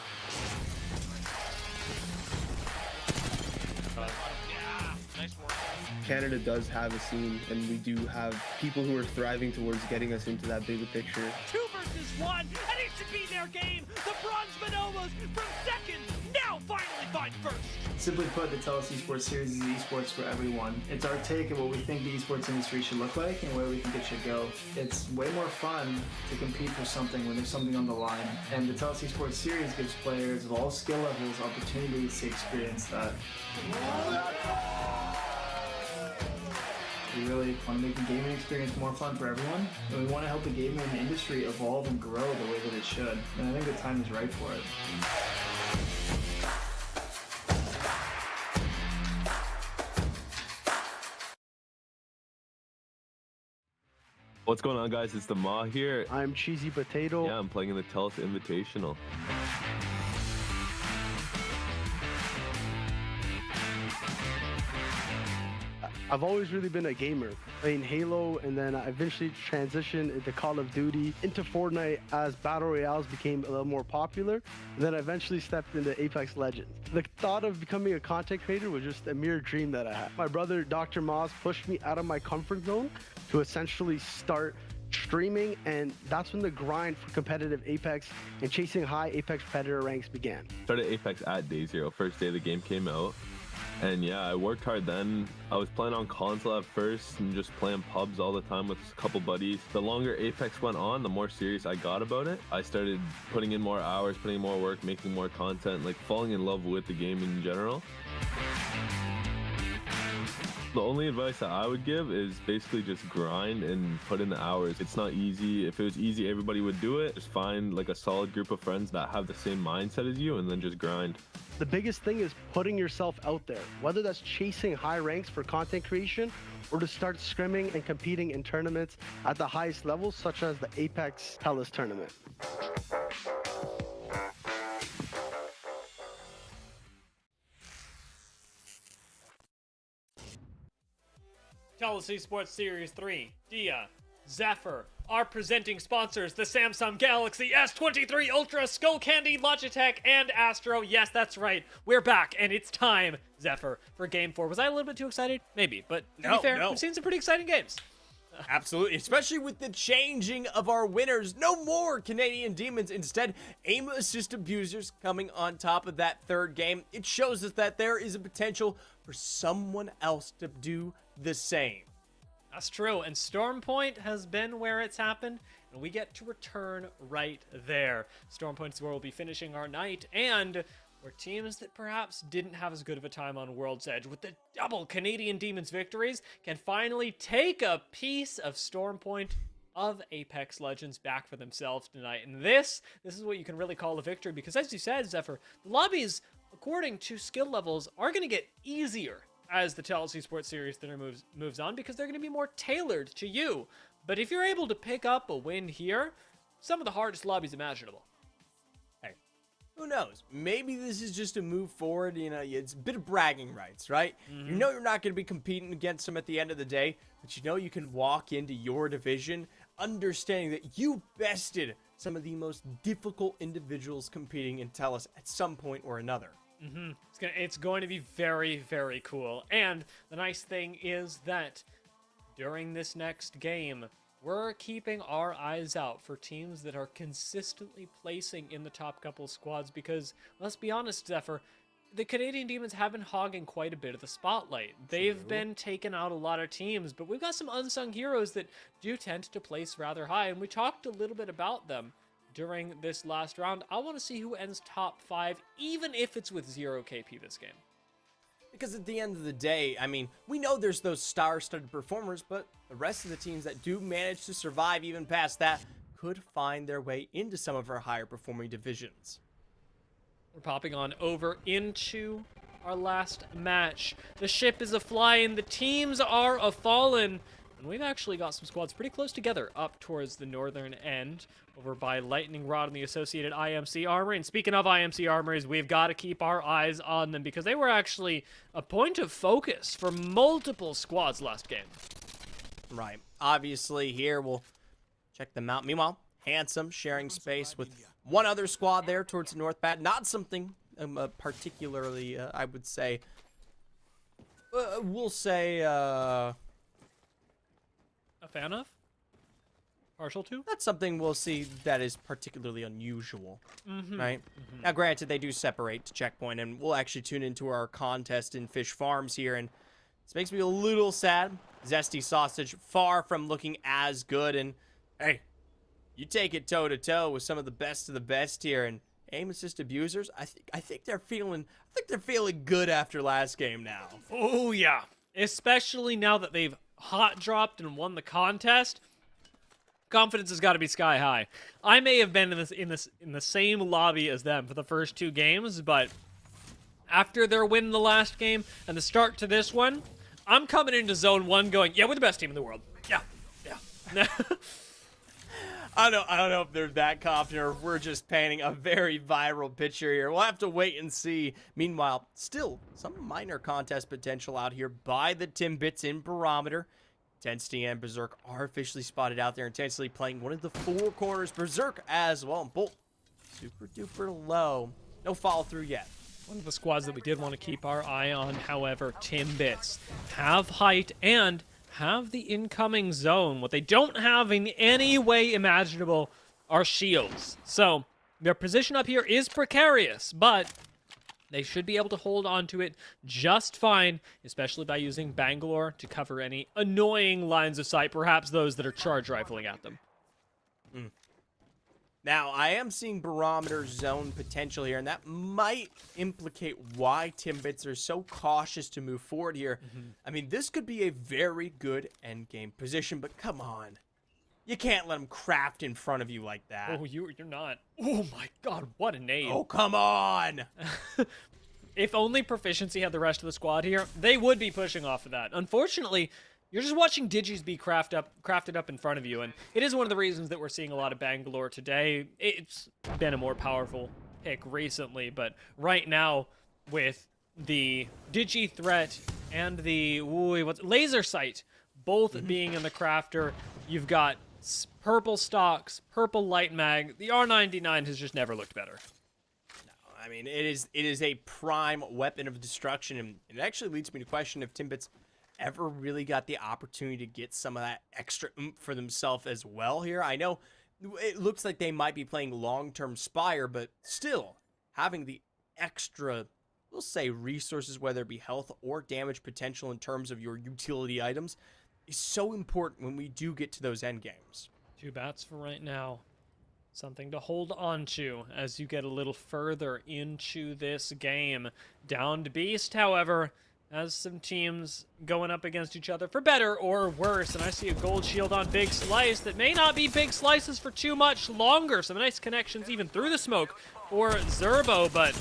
Canada does have a scene, and we do have people who are thriving towards getting us into that bigger picture. 2 versus 1, and it should be their game. The Bronze Bonobos from second, now finally find first. Simply put, the TELUS Esports Series is esports for everyone. It's our take of what we think the esports industry should look like and where we think it should go. It's way more fun to compete for something when there's something on the line. And the TELUS Esports Series gives players of all skill levels opportunities to experience that. We really want to make the gaming experience more fun for everyone, and we want to help the gaming industry evolve and grow the way that it should. And I think the time is right for it. What's going on, guys? It's the Ma here. I'm Cheesy Potato. Yeah, I'm playing in the TELUS Invitational. I've always really been a gamer, playing Halo, and then I eventually transitioned into Call of Duty, into Fortnite as Battle Royales became a little more popular, and then I eventually stepped into Apex Legends. The thought of becoming a content creator was just a mere dream that I had. My brother, Dr. Moz, pushed me out of my comfort zone to essentially start streaming, and that's when the grind for competitive Apex and chasing high Apex Predator ranks began. Started Apex at day 0, first day the game came out. And yeah, I worked hard then. I was playing on console at first and just playing pubs all the time with a couple buddies. The longer Apex went on, the more serious I got about it. I started putting in more hours, putting in more work, making more content, like falling in love with the game in general. The only advice that I would give is basically just grind and put in the hours. It's not easy. If it was easy, everybody would do it. Just find like a solid group of friends that have the same mindset as you and then just grind. The biggest thing is putting yourself out there, whether that's chasing high ranks for content creation or to start scrimming and competing in tournaments at the highest levels, such as the Apex TELUS tournament. TELUS Esports Series 3, Dia, Zephyr, our presenting sponsors, the Samsung Galaxy S23 Ultra, Skullcandy, Logitech, and Astro. Yes, that's right. We're back, and it's time, Zephyr, for Game 4. Was I a little bit too excited? Maybe, but to be fair, we've seen some pretty exciting games. Absolutely, especially with the changing of our winners. No more Canadian Demons. Instead, aim assist abusers coming on top of that third game. It shows us that there is a potential for someone else to do the same. That's true, and Storm Point has been where it's happened, and we get to return right there. Storm Point is where we'll be finishing our night, and where teams that perhaps didn't have as good of a time on World's Edge with the double Canadian Demons victories can finally take a piece of Storm Point of Apex Legends back for themselves tonight. And this is what you can really call a victory, because as you said, Zephyr, the lobbies, according to skill levels, are going to get easier as the TELUS Esports Series dinner moves on, because they're going to be more tailored to you. But if you're able to pick up a win here, some of the hardest lobbies imaginable. Hey, who knows? Maybe this is just a move forward. You know, it's a bit of bragging rights, right? You know you're not going to be competing against them at the end of the day, but you know you can walk into your division understanding that you bested some of the most difficult individuals competing in TELUS at some point or another. It's going to be very, very cool. And the nice thing is that during this next game, we're keeping our eyes out for teams that are consistently placing in the top couple squads, because let's be honest, Zephyr, the Canadian Demons have been hogging quite a bit of the spotlight. They've been taking out a lot of teams, but we've got some unsung heroes that do tend to place rather high, and we talked a little bit about them during this last round. I want to see who ends top 5, even if it's with 0 KP this game. Because at the end of the day, I mean, we know there's those star-studded performers, but the rest of the teams that do manage to survive even past that could find their way into some of our higher performing divisions. We're popping on over into our last match. The ship is a-flying, the teams are a-fallen, and we've actually got some squads pretty close together up towards the northern end, over by Lightning Rod and the associated IMC Armory. And speaking of IMC Armories, we've got to keep our eyes on them, because they were actually a point of focus for multiple squads last game. Right. Obviously, here we'll check them out. Meanwhile, Handsome sharing space with one other squad there towards the north pad. Not something particularly, I would say, we'll say, A fan of? Partial to? that's something we'll see that is particularly unusual, right? Now, granted, they do separate to checkpoint, and we'll actually tune into our contest in Fish Farms here, and this makes me a little sad. Zesty Sausage far from looking as good, and hey, you take it toe-to-toe with some of the best here, and aim assist abusers, I think they're feeling good after last game now. Oh, yeah. Especially now that they've hot dropped and won the contest. Confidence has got to be sky high. I may have been in the same lobby as them for the first 2 games, but after their win in the last game and the start to this one, I'm coming into Zone 1 going, yeah, we're the best team in the world. Yeah. I don't know if they're that confident or if we're just painting a very viral picture here. We'll have to wait and see. Meanwhile, still some minor contest potential out here by the Timbits in Barometer. Intensity and Berserk are officially spotted out there, intensely playing one of the 4 corners. Berserk as well. And Bolt super duper low. No follow through yet. One of the squads that we did want to keep our eye on, however, Timbits have height and have the incoming zone. What they don't have in any way imaginable are shields. So their position up here is precarious, but they should be able to hold on to it just fine, especially by using Bangalore to cover any annoying lines of sight, perhaps those that are charge rifling at them. Now, I am seeing Barometer zone potential here, and that might implicate why Timbits are so cautious to move forward here. I mean, this could be a very good endgame position, but come on. You can't let them craft in front of you like that. Oh, you're not. Oh my god, what a nade. Oh, come on! If only Proficiency had the rest of the squad here, they would be pushing off of that. Unfortunately, you're just watching Digis be crafted up in front of you, and it is one of the reasons that we're seeing a lot of Bangalore today. It's been a more powerful pick recently, but right now, with the Digi threat and the laser sight both being in the crafter, you've got purple stocks, purple light mag. The R99 has just never looked better. I mean, it is a prime weapon of destruction, and it actually leads me to question if Timbits ever really got the opportunity to get some of that extra oomph for themselves as well here. I know it looks like they might be playing long-term Spire, but still having the extra, we'll say, resources, whether it be health or damage potential in terms of your utility items, is so important when we do get to those end games. 2 bats for right now. Something to hold on to as you get a little further into this game. Downed Beast, however, has some teams going up against each other for better or worse. And I see a gold shield on Big Slice that may not be Big Slices for too much longer. Some nice connections even through the smoke for Zerbo, but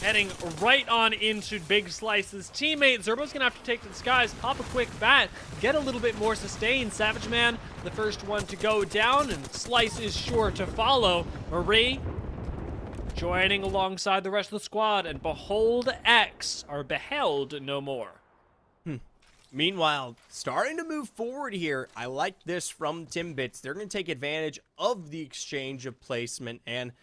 heading right on into Big Slice's teammate. Zerbo's going to have to take to the skies, pop a quick bat, get a little bit more sustain. Savage Man, the first one to go down, and Slice is sure to follow. Marie joining alongside the rest of the squad, and Behold X are beheld no more. Meanwhile, starting to move forward here. I like this from Timbits. They're going to take advantage of the exchange of placement and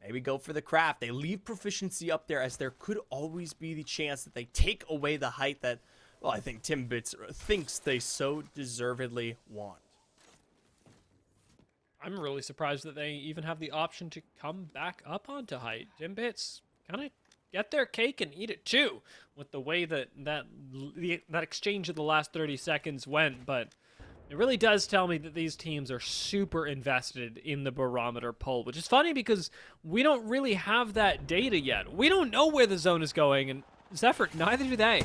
maybe go for the craft. They leave proficiency up there, as there could always be the chance that they take away the height that, well, I think Timbits thinks they so deservedly want. I'm really surprised that they even have the option to come back up onto height. Timbits kind of get their cake and eat it too, with the way that exchange of the last 30 seconds went. But it really does tell me that these teams are super invested in the barometer pull, which is funny because we don't really have that data yet. We don't know where the zone is going, and Zephyr, neither do they.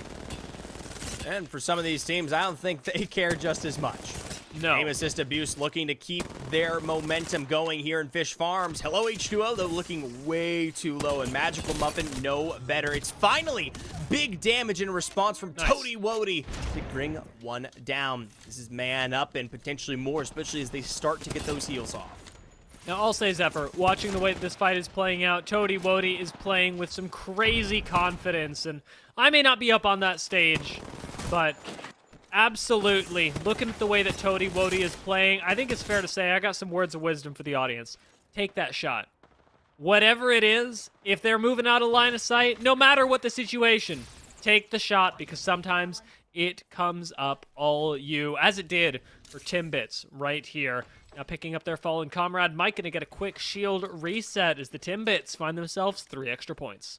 And for some of these teams, I don't think they care just as much. No. Aim assist abuse looking to keep their momentum going here in Fish Farms. Hello H2O, though, looking way too low, and Magical Muffin no better. It's finally big damage in response from Toady Wody to bring one down. This is man up and potentially more, especially as they start to get those heals off. Now, I'll say, Zephyr, watching the way that this fight is playing out, Toady Wody is playing with some crazy confidence, and I may not be up on that stage, but absolutely, looking at the way that Toady Wody is playing, I think it's fair to say I got some words of wisdom for the audience. Take that shot. Whatever it is, if they're moving out of line of sight, no matter what the situation, take the shot, because sometimes it comes up all you, as it did for Timbits right here. Now picking up their fallen comrade, Mike going to get a quick shield reset as the Timbits find themselves 3 extra points.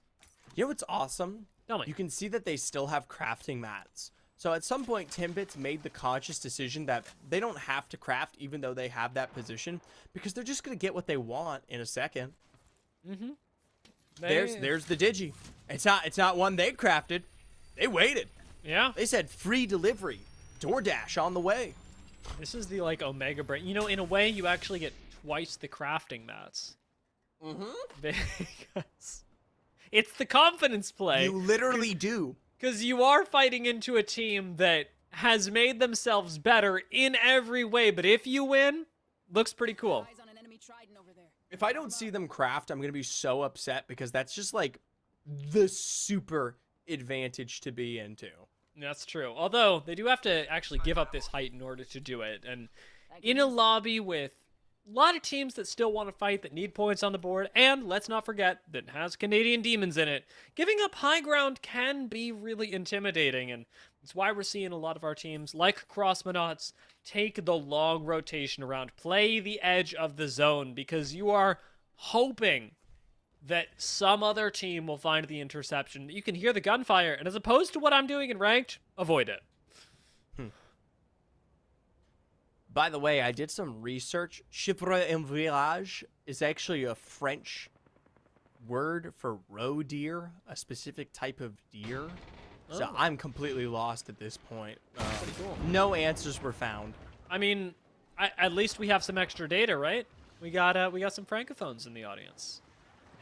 You know what's awesome? Tell me. You can see that they still have crafting mats. So at some point, Timbits made the conscious decision that they don't have to craft even though they have that position, because they're just going to get what they want in a second. Mm-hmm. There's the Digi. It's not one they crafted. They waited. Yeah. They said free delivery. DoorDash on the way. This is the, like, Omega Brain. You know, in a way, you actually get twice the crafting mats. Mm-hmm. Because it's the confidence play. You literally do. Because you are fighting into a team that has made themselves better in every way, but if you win, looks pretty cool. If I don't see them craft, I'm going to be so upset, because that's just like the super advantage to be into. That's true. Although, they do have to actually give up this height in order to do it. And in a lobby with a lot of teams that still want to fight, that need points on the board, and let's not forget that has Canadian Demons in it, giving up high ground can be really intimidating. And it's why we're seeing a lot of our teams, like Crossmonauts, take the long rotation around, play the edge of the zone, because you are hoping that some other team will find the interception. You can hear the gunfire, and as opposed to what I'm doing in ranked, avoid it. By the way, I did some research. Chivre en virage is actually a French word for roe deer, a specific type of deer. So I'm completely lost at this point. Pretty cool. No answers were found. I mean, at least we have some extra data, right? We got some francophones in the audience.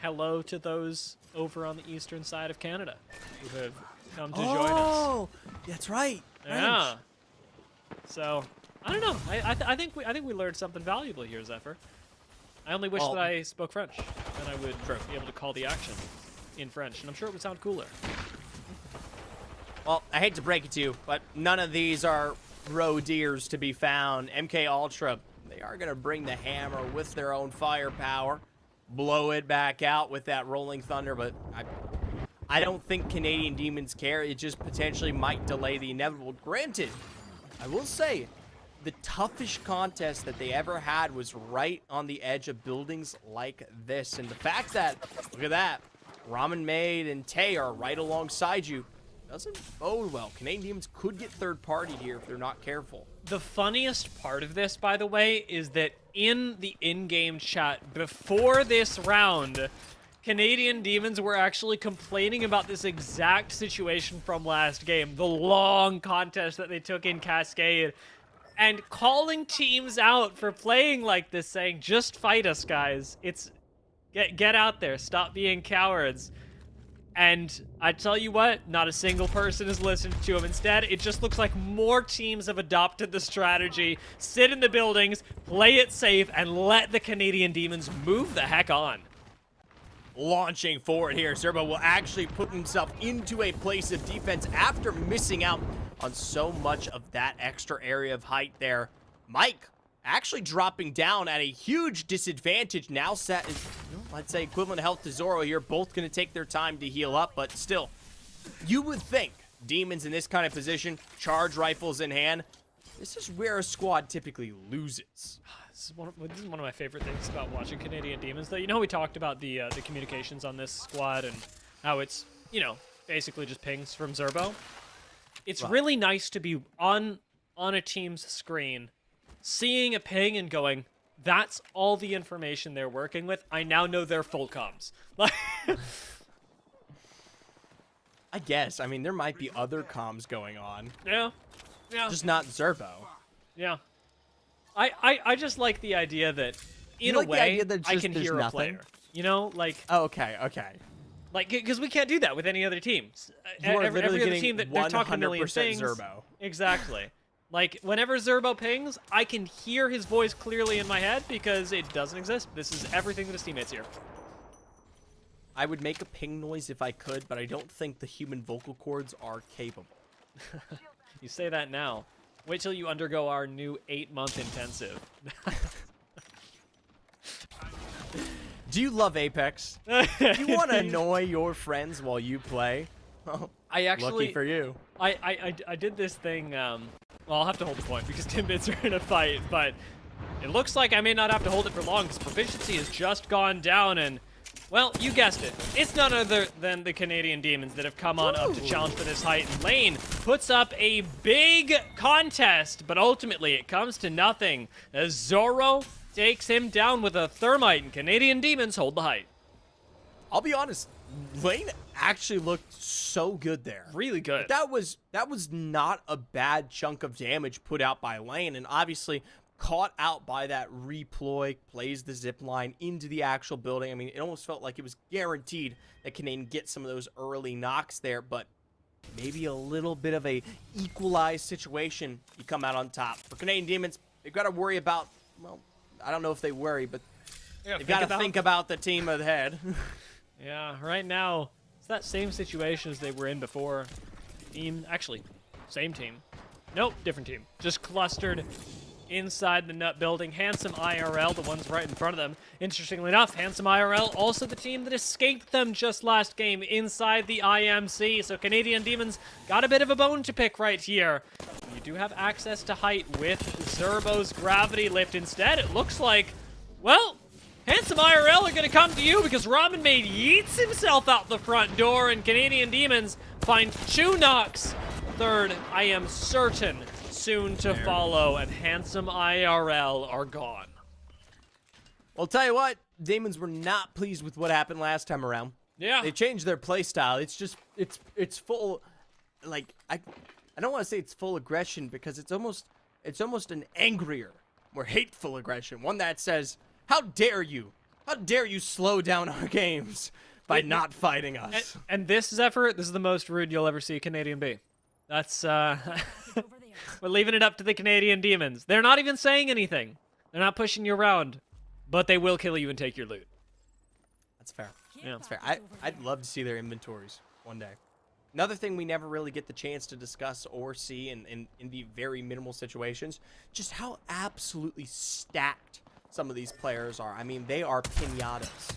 Hello to those over on the eastern side of Canada who have come to join us. Oh, that's right. Yeah. So I don't know. I think we learned something valuable here, Zephyr. I only wish that I spoke French, and I would be able to call the action in French, and I'm sure it would sound cooler. Well, I hate to break it to you, but none of these are roe deers to be found. MK Ultra, they are going to bring the hammer with their own firepower, blow it back out with that rolling thunder, but I don't think Canadian Demons care. It just potentially might delay the inevitable. Granted, I will say, the toughest contest that they ever had was right on the edge of buildings like this. And the fact that, look at that, Ramen Maid and Tay are right alongside you doesn't bode well. Canadian Demons could get third party here if they're not careful. The funniest part of this, by the way, is that in the in-game chat before this round, Canadian Demons were actually complaining about this exact situation from last game, the long contest that they took in Cascade, and calling teams out for playing like this, saying, just fight us, guys. Get out there, stop being cowards. And I tell you what, not a single person has listened to him. Instead, it just looks like more teams have adopted the strategy, sit in the buildings, play it safe, and let the Canadian Demons move the heck on. Launching forward here, Zerbo will actually put himself into a place of defense after missing out on so much of that extra area of height there. Mike actually dropping down at a huge disadvantage. Now set is, I'd say, equivalent health to Zoro here. Both going to take their time to heal up, but still, you would think Demons in this kind of position, charge rifles in hand, this is where a squad typically loses. This is one of my favorite things about watching Canadian Demons, though. You know, we talked about the communications on this squad and how it's, you know, basically just pings from Zerbo. It's really nice to be on a team's screen, seeing a ping and going, that's all the information they're working with. I now know their full comms. I guess. I mean, there might be other comms going on. Yeah. Just not Zerbo. Yeah. I just like the idea that, in a way, I can hear a player. You know, like... Oh, okay. Like, because we can't do that with any other teams. You are Every literally other getting team that they're talking a million 100% things. Zerbo. Exactly. Like, whenever Zerbo pings, I can hear his voice clearly in my head because it doesn't exist. This is everything that his teammates hear. I would make a ping noise if I could, but I don't think the human vocal cords are capable. You say that now. Wait till you undergo our new 8-month intensive. Do you love Apex? Do you want to annoy your friends while you play? I actually... Lucky for you. I did this thing... well, I'll have to hold the point because Timbits are in a fight, but it looks like I may not have to hold it for long because proficiency has just gone down and... Well, you guessed it. It's none other than the Canadian Demons that have come on up to challenge for this height. And Lane puts up a big contest, but ultimately it comes to nothing as Zoro takes him down with a thermite, and Canadian Demons hold the height. I'll be honest, Lane actually looked so good there. Really good. That was not a bad chunk of damage put out by Lane, and obviously caught out by that reploy, plays the zip line into the actual building. I mean, it almost felt like it was guaranteed that Canadian get some of those early knocks there, but maybe a little bit of a equalized situation, you come out on top. For Canadian Demons, they've got to worry about, well, I don't know if they worry, but they've got to think about the team ahead. Yeah, right now, it's that same situation as they were in before. Team, actually, same team. Nope, different team. Just clustered inside the nut building. Handsome IRL, the ones right in front of them. Interestingly enough, Handsome IRL, also the team that escaped them just last game inside the IMC. So Canadian Demons got a bit of a bone to pick right here. You do have access to height with Zerbo's gravity lift. Instead, it looks like, well, Handsome IRL are going to come to you because Ramen Maid yeets himself out the front door and Canadian Demons find 2 knocks. Third, I am certain, soon to follow, and Handsome IRL are gone. Well, tell you what, Demons were not pleased with what happened last time around. Yeah. They changed their play style. It's just, it's full, like, I don't want to say it's full aggression because it's almost an angrier, more hateful aggression. One that says, how dare you? How dare you slow down our games by not fighting us? And this, Zephyr, this is the most rude you'll ever see Canadian be. That's, we're leaving it up to the Canadian Demons. They're not even saying anything. They're not pushing you around, but they will kill you and take your loot. That's fair. Yeah. That's fair. I'd love to see their inventories one day. Another thing we never really get the chance to discuss or see in the very minimal situations, just how absolutely stacked some of these players are. I mean, they are pinatas.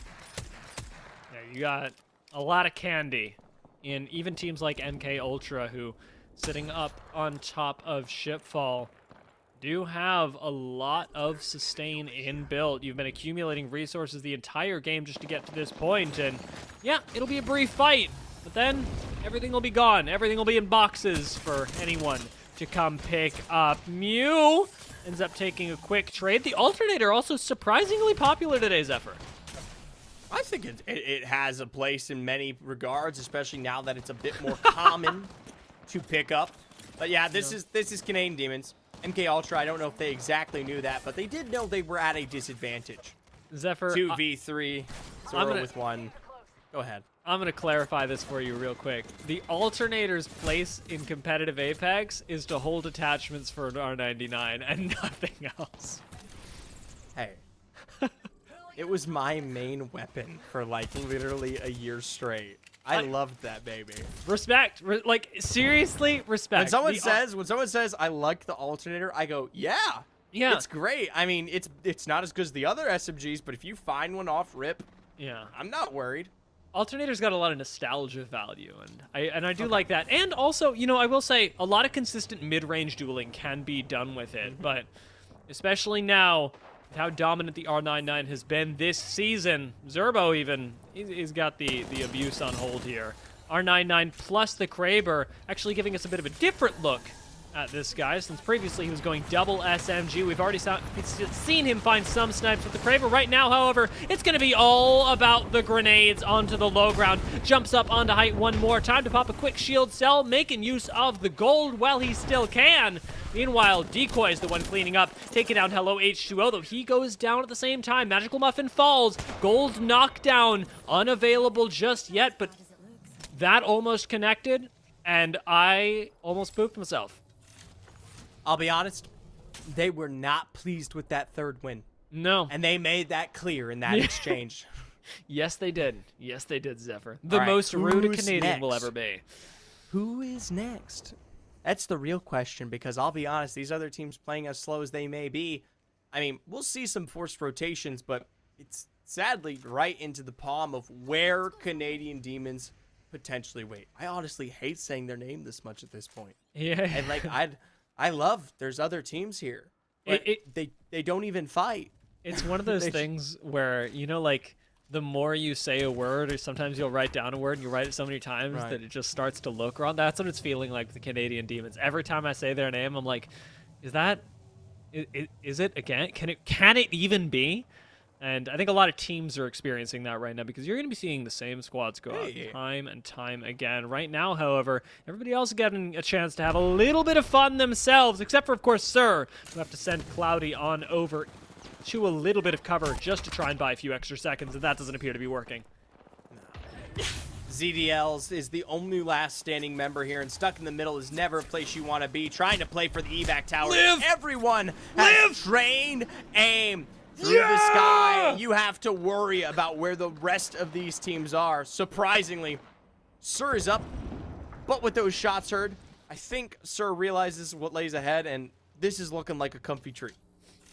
Yeah, you got a lot of candy in even teams like MK Ultra, who sitting up on top of Shipfall do have a lot of sustain inbuilt. You've been accumulating resources the entire game just to get to this point, and yeah, it'll be a brief fight, but then everything will be gone. Everything will be in boxes for anyone to come pick up. Mew ends up taking a quick trade. The Alternator also surprisingly popular today, Zephyr. I think it has a place in many regards, especially now that it's a bit more common to pick up. But yeah, this is Canadian Demons. MK Ultra, I don't know if they exactly knew that, but they did know they were at a disadvantage. Zephyr, 2v3, Zoro with 1. Go ahead. I'm going to clarify this for you real quick. The Alternator's place in competitive Apex is to hold attachments for an R99 and nothing else. Hey. It was my main weapon for like literally a year straight. I loved that baby. Respect. Like, seriously, respect. When someone says I like the Alternator, I go, yeah. It's great. I mean, it's not as good as the other SMGs, but if you find one off rip, yeah, I'm not worried. Alternator's got a lot of nostalgia value, and I do like that. And also, you know, I will say a lot of consistent mid-range dueling can be done with it, but especially now, with how dominant the R99 has been this season, Zerbo even, he's got the abuse on hold here. R99 plus the Kraber actually giving us a bit of a different look at this guy, since previously he was going double SMG. We've already seen him find some snipes with the Kraber. Right now, however, it's going to be all about the grenades onto the low ground. Jumps up onto height one more time to pop a quick shield cell, making use of the gold while he still can. Meanwhile, Decoy is the one cleaning up, taking down Hello H2O, though he goes down at the same time. Magical Muffin falls. Gold knockdown, unavailable just yet, but that almost connected, and I almost pooped myself. I'll be honest, they were not pleased with that third win. No. And they made that clear in that exchange. Yes, they did. Yes, they did, Zephyr. The most rude a Canadian will ever be. Who is next? That's the real question, because I'll be honest, these other teams playing as slow as they may be, I mean, we'll see some forced rotations, but it's sadly right into the palm of where Canadian Demons potentially wait. I honestly hate saying their name this much at this point. Yeah. And like, I love there's other teams here. They don't even fight. It's one of those things where, you know, like, the more you say a word, or sometimes you'll write down a word and you write it so many times that it just starts to look wrong. That's what it's feeling like with the Canadian Demons. Every time I say their name, I'm like, is it again? Can it even be? And I think a lot of teams are experiencing that right now, because you're going to be seeing the same squads go out time and time again. Right now, however, everybody else is getting a chance to have a little bit of fun themselves, except for, of course, Sir, who have to send Cloudy on over to a little bit of cover just to try and buy a few extra seconds, and that doesn't appear to be working. ZDLs is the only last standing member here, and stuck in the middle is never a place you want to be, trying to play for the evac tower. Everyone has trained aim through the sky. You have to worry about where the rest of these teams are. Surprisingly, Sir is up, but with those shots heard, I think Sir realizes what lays ahead, and this is looking like a comfy tree.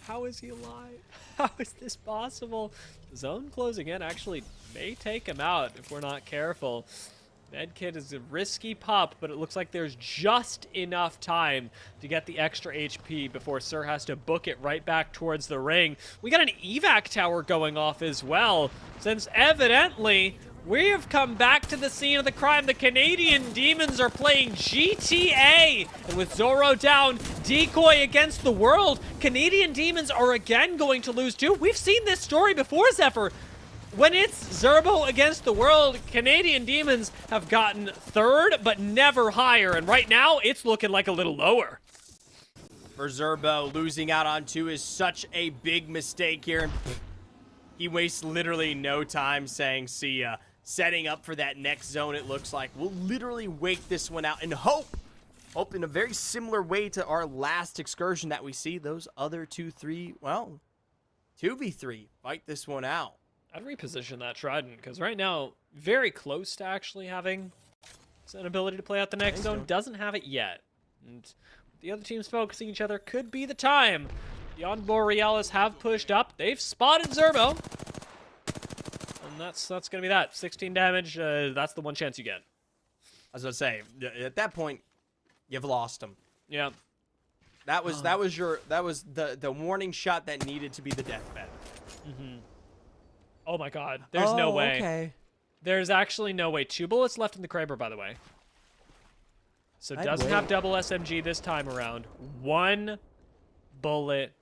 How is he alive? How is this possible? Zone closing in actually may take him out if we're not careful. Medkit is a risky pup, but it looks like there's just enough time to get the extra HP before Sir has to book it right back towards the ring. We got an evac tower going off as well, since evidently we have come back to the scene of the crime. The Canadian Demons are playing GTA, and with Zoro down, Decoy against the world, Canadian Demons are again going to lose too. We've seen this story before, Zephyr. When it's Zerbo against the world, Canadian Demons have gotten third, but never higher. And right now, it's looking like a little lower. For Zerbo, losing out on 2 is such a big mistake here. He wastes literally no time saying, see ya. Setting up for that next zone, it looks like. We'll literally wait this one out and hope in a very similar way to our last excursion that we see those other 2v3 fight this one out. I'd reposition that Trident, because right now, very close to actually having an ability to play out the next zone. Doesn't have it yet. And the other teams focusing each other could be the time. The Borealis have pushed up. They've spotted Zerbo. And that's going to be that. 16 damage, that's the one chance you get. As I say, at that point, you've lost him. Yeah. That was the warning shot that needed to be the deathbed. Oh my God. There's no way. Okay. There's actually no way. 2 bullets left in the Kraber, by the way. So I'd doesn't wait. have double SMG this time around. 1 bullet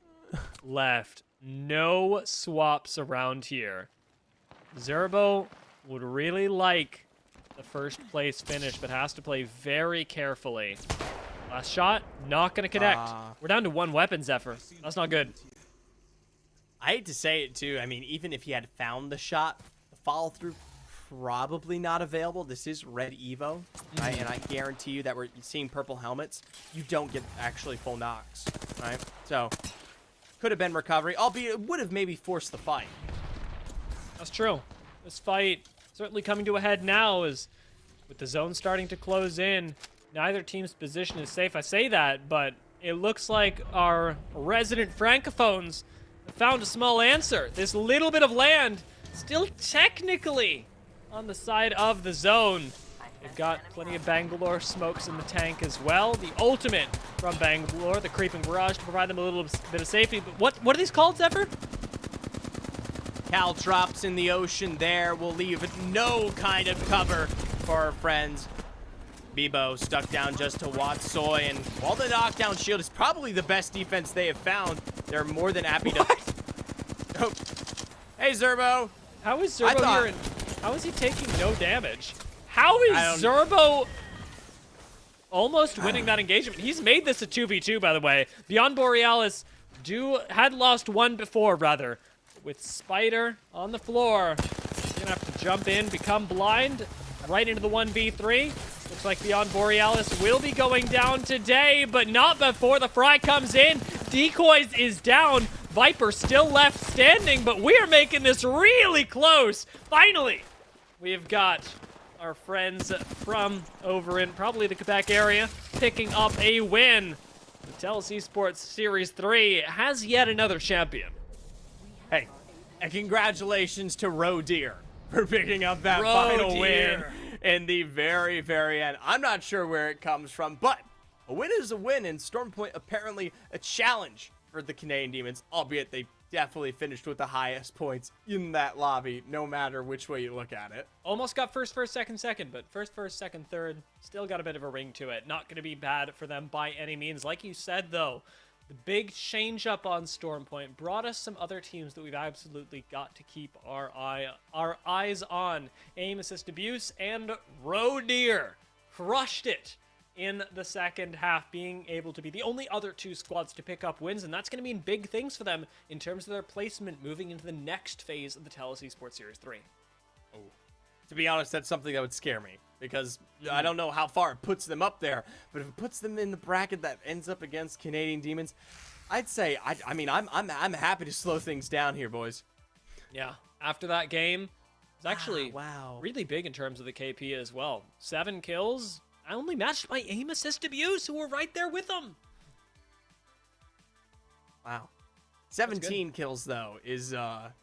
left. No swaps around here. Zerbo would really like the first place finish, but has to play very carefully. Last shot, not going to connect. We're down to 1 weapon, Zephyr. That's not good. I hate to say it too. I mean, even if he had found the shot, the follow through probably not available. This is Red Evo, right? And I guarantee you that we're seeing purple helmets. You don't get actually full knocks, right? So could have been recovery, albeit it would have maybe forced the fight. That's true. This fight certainly coming to a head now is with the zone starting to close in. Neither team's position is safe. I say that, but it looks like our resident francophones have found a small answer. This little bit of land still technically on the side of the zone. They've got plenty of Bangalore smokes in the tank as well. The ultimate from Bangalore, the creeping barrage to provide them a little bit of safety. But what are these called, Zephyr? Caltrops in the ocean there will leave no kind of cover for our friends. Bebo stuck down just to watch Soy, and while the knockdown shield is probably the best defense they have found, they're more than happy to... Oh. Hey, Zerbo! How is Zerbo here? How is he taking no damage? How is Zerbo almost winning that engagement? He's made this a 2v2, by the way. Beyond Borealis had lost 1 before, rather. With Spider on the floor, he's gonna have to jump in, become blind, right into the 1v3. Looks like Beyond Borealis will be going down today, but not before the fry comes in. Decoys is down. Viper still left standing, but we are making this really close. Finally, we've got our friends from over in probably the Quebec area picking up a win. The TELUS Esports Series 3 has yet another champion. Hey, and congratulations to Rodeer for picking up that final win in the very, very end. I'm not sure where it comes from, but a win is a win, and Stormpoint apparently a challenge for the Canadian Demons, albeit they definitely finished with the highest points in that lobby, no matter which way you look at it. Almost got first, second, but first, second, third, still got a bit of a ring to it. Not going to be bad for them by any means. Like you said, though, the big change up on Stormpoint brought us some other teams that we've absolutely got to keep our eyes on. Aim Assist Abuse and Rodeer crushed it in the second half, being able to be the only other 2 squads to pick up wins, and that's going to mean big things for them in terms of their placement moving into the next phase of the TELUS Esports Series 3. Oh. To be honest, that's something that would scare me, because I don't know how far it puts them up there, but if it puts them in the bracket that ends up against Canadian Demons, I'd say, I mean, I'm happy to slow things down here, boys. Yeah, after that game, it's actually wow. really big in terms of the KP as well. 7 kills, only matched by Aim Assist Abuse, who were right there with them. Wow. 17 kills though is a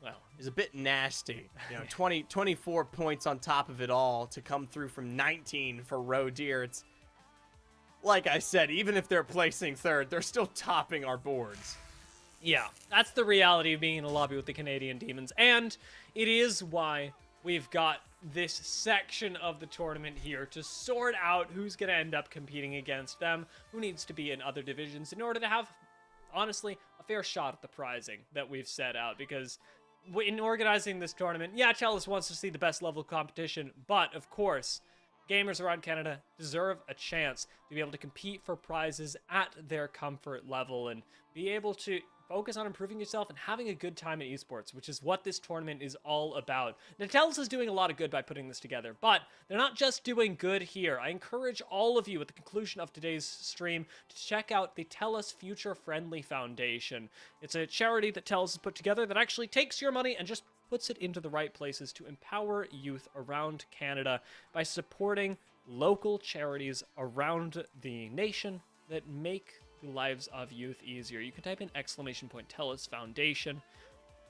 bit nasty. You know, 24 points on top of it all to come through from 19 for Rodeer. It's like I said, even if they're placing third, they're still topping our boards. Yeah, that's the reality of being in a lobby with the Canadian Demons, and it is why we've got this section of the tournament here to sort out who's going to end up competing against them, who needs to be in other divisions in order to have, honestly, a fair shot at the prizing that we've set out. Because in organizing this tournament, yeah, TELUS wants to see the best level of competition, but of course, gamers around Canada deserve a chance to be able to compete for prizes at their comfort level and be able to focus on improving yourself and having a good time in esports, which is what this tournament is all about. Now, TELUS is doing a lot of good by putting this together, but they're not just doing good here. I encourage all of you at the conclusion of today's stream to check out the TELUS Future Friendly Foundation. It's a charity that TELUS has put together that actually takes your money and just puts it into the right places to empower youth around Canada by supporting local charities around the nation that make the lives of youth easier. You can type in !TELUS Foundation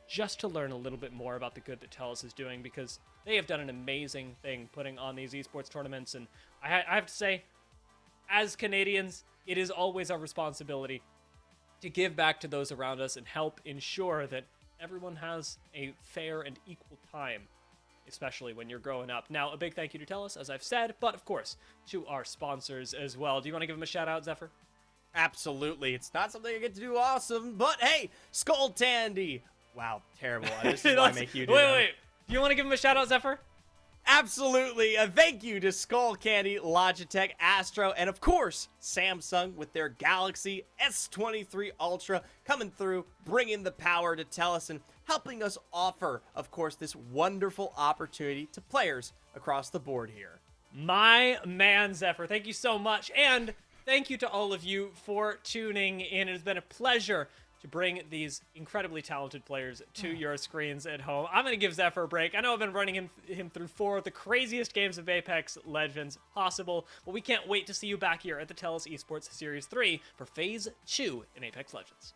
just to learn a little bit more about the good that TELUS is doing, because they have done an amazing thing putting on these esports tournaments. And I have to say, as Canadians, it is always our responsibility to give back to those around us and help ensure that everyone has a fair and equal time, especially when you're growing up. Now, a big thank you to TELUS, as I've said, but of course, to our sponsors as well. Do you want to give them a shout out, Zephyr? Absolutely. It's not something I get to do awesome, but hey, Skull Tandy. Wow, terrible. This is why I make you do that. Wait. Do you want to give him a shout out, Zephyr? Absolutely. A thank you to Skull Candy, Logitech, Astro, and of course, Samsung with their Galaxy S23 Ultra coming through, bringing the power to TELUS and helping us offer, of course, this wonderful opportunity to players across the board here. My man, Zephyr, thank you so much. And thank you to all of you for tuning in. It has been a pleasure to bring these incredibly talented players to your screens at home. I'm going to give Zephyr a break. I know I've been running him through 4 of the craziest games of Apex Legends possible, but we can't wait to see you back here at the TELUS Esports Series 3 for Phase 2 in Apex Legends.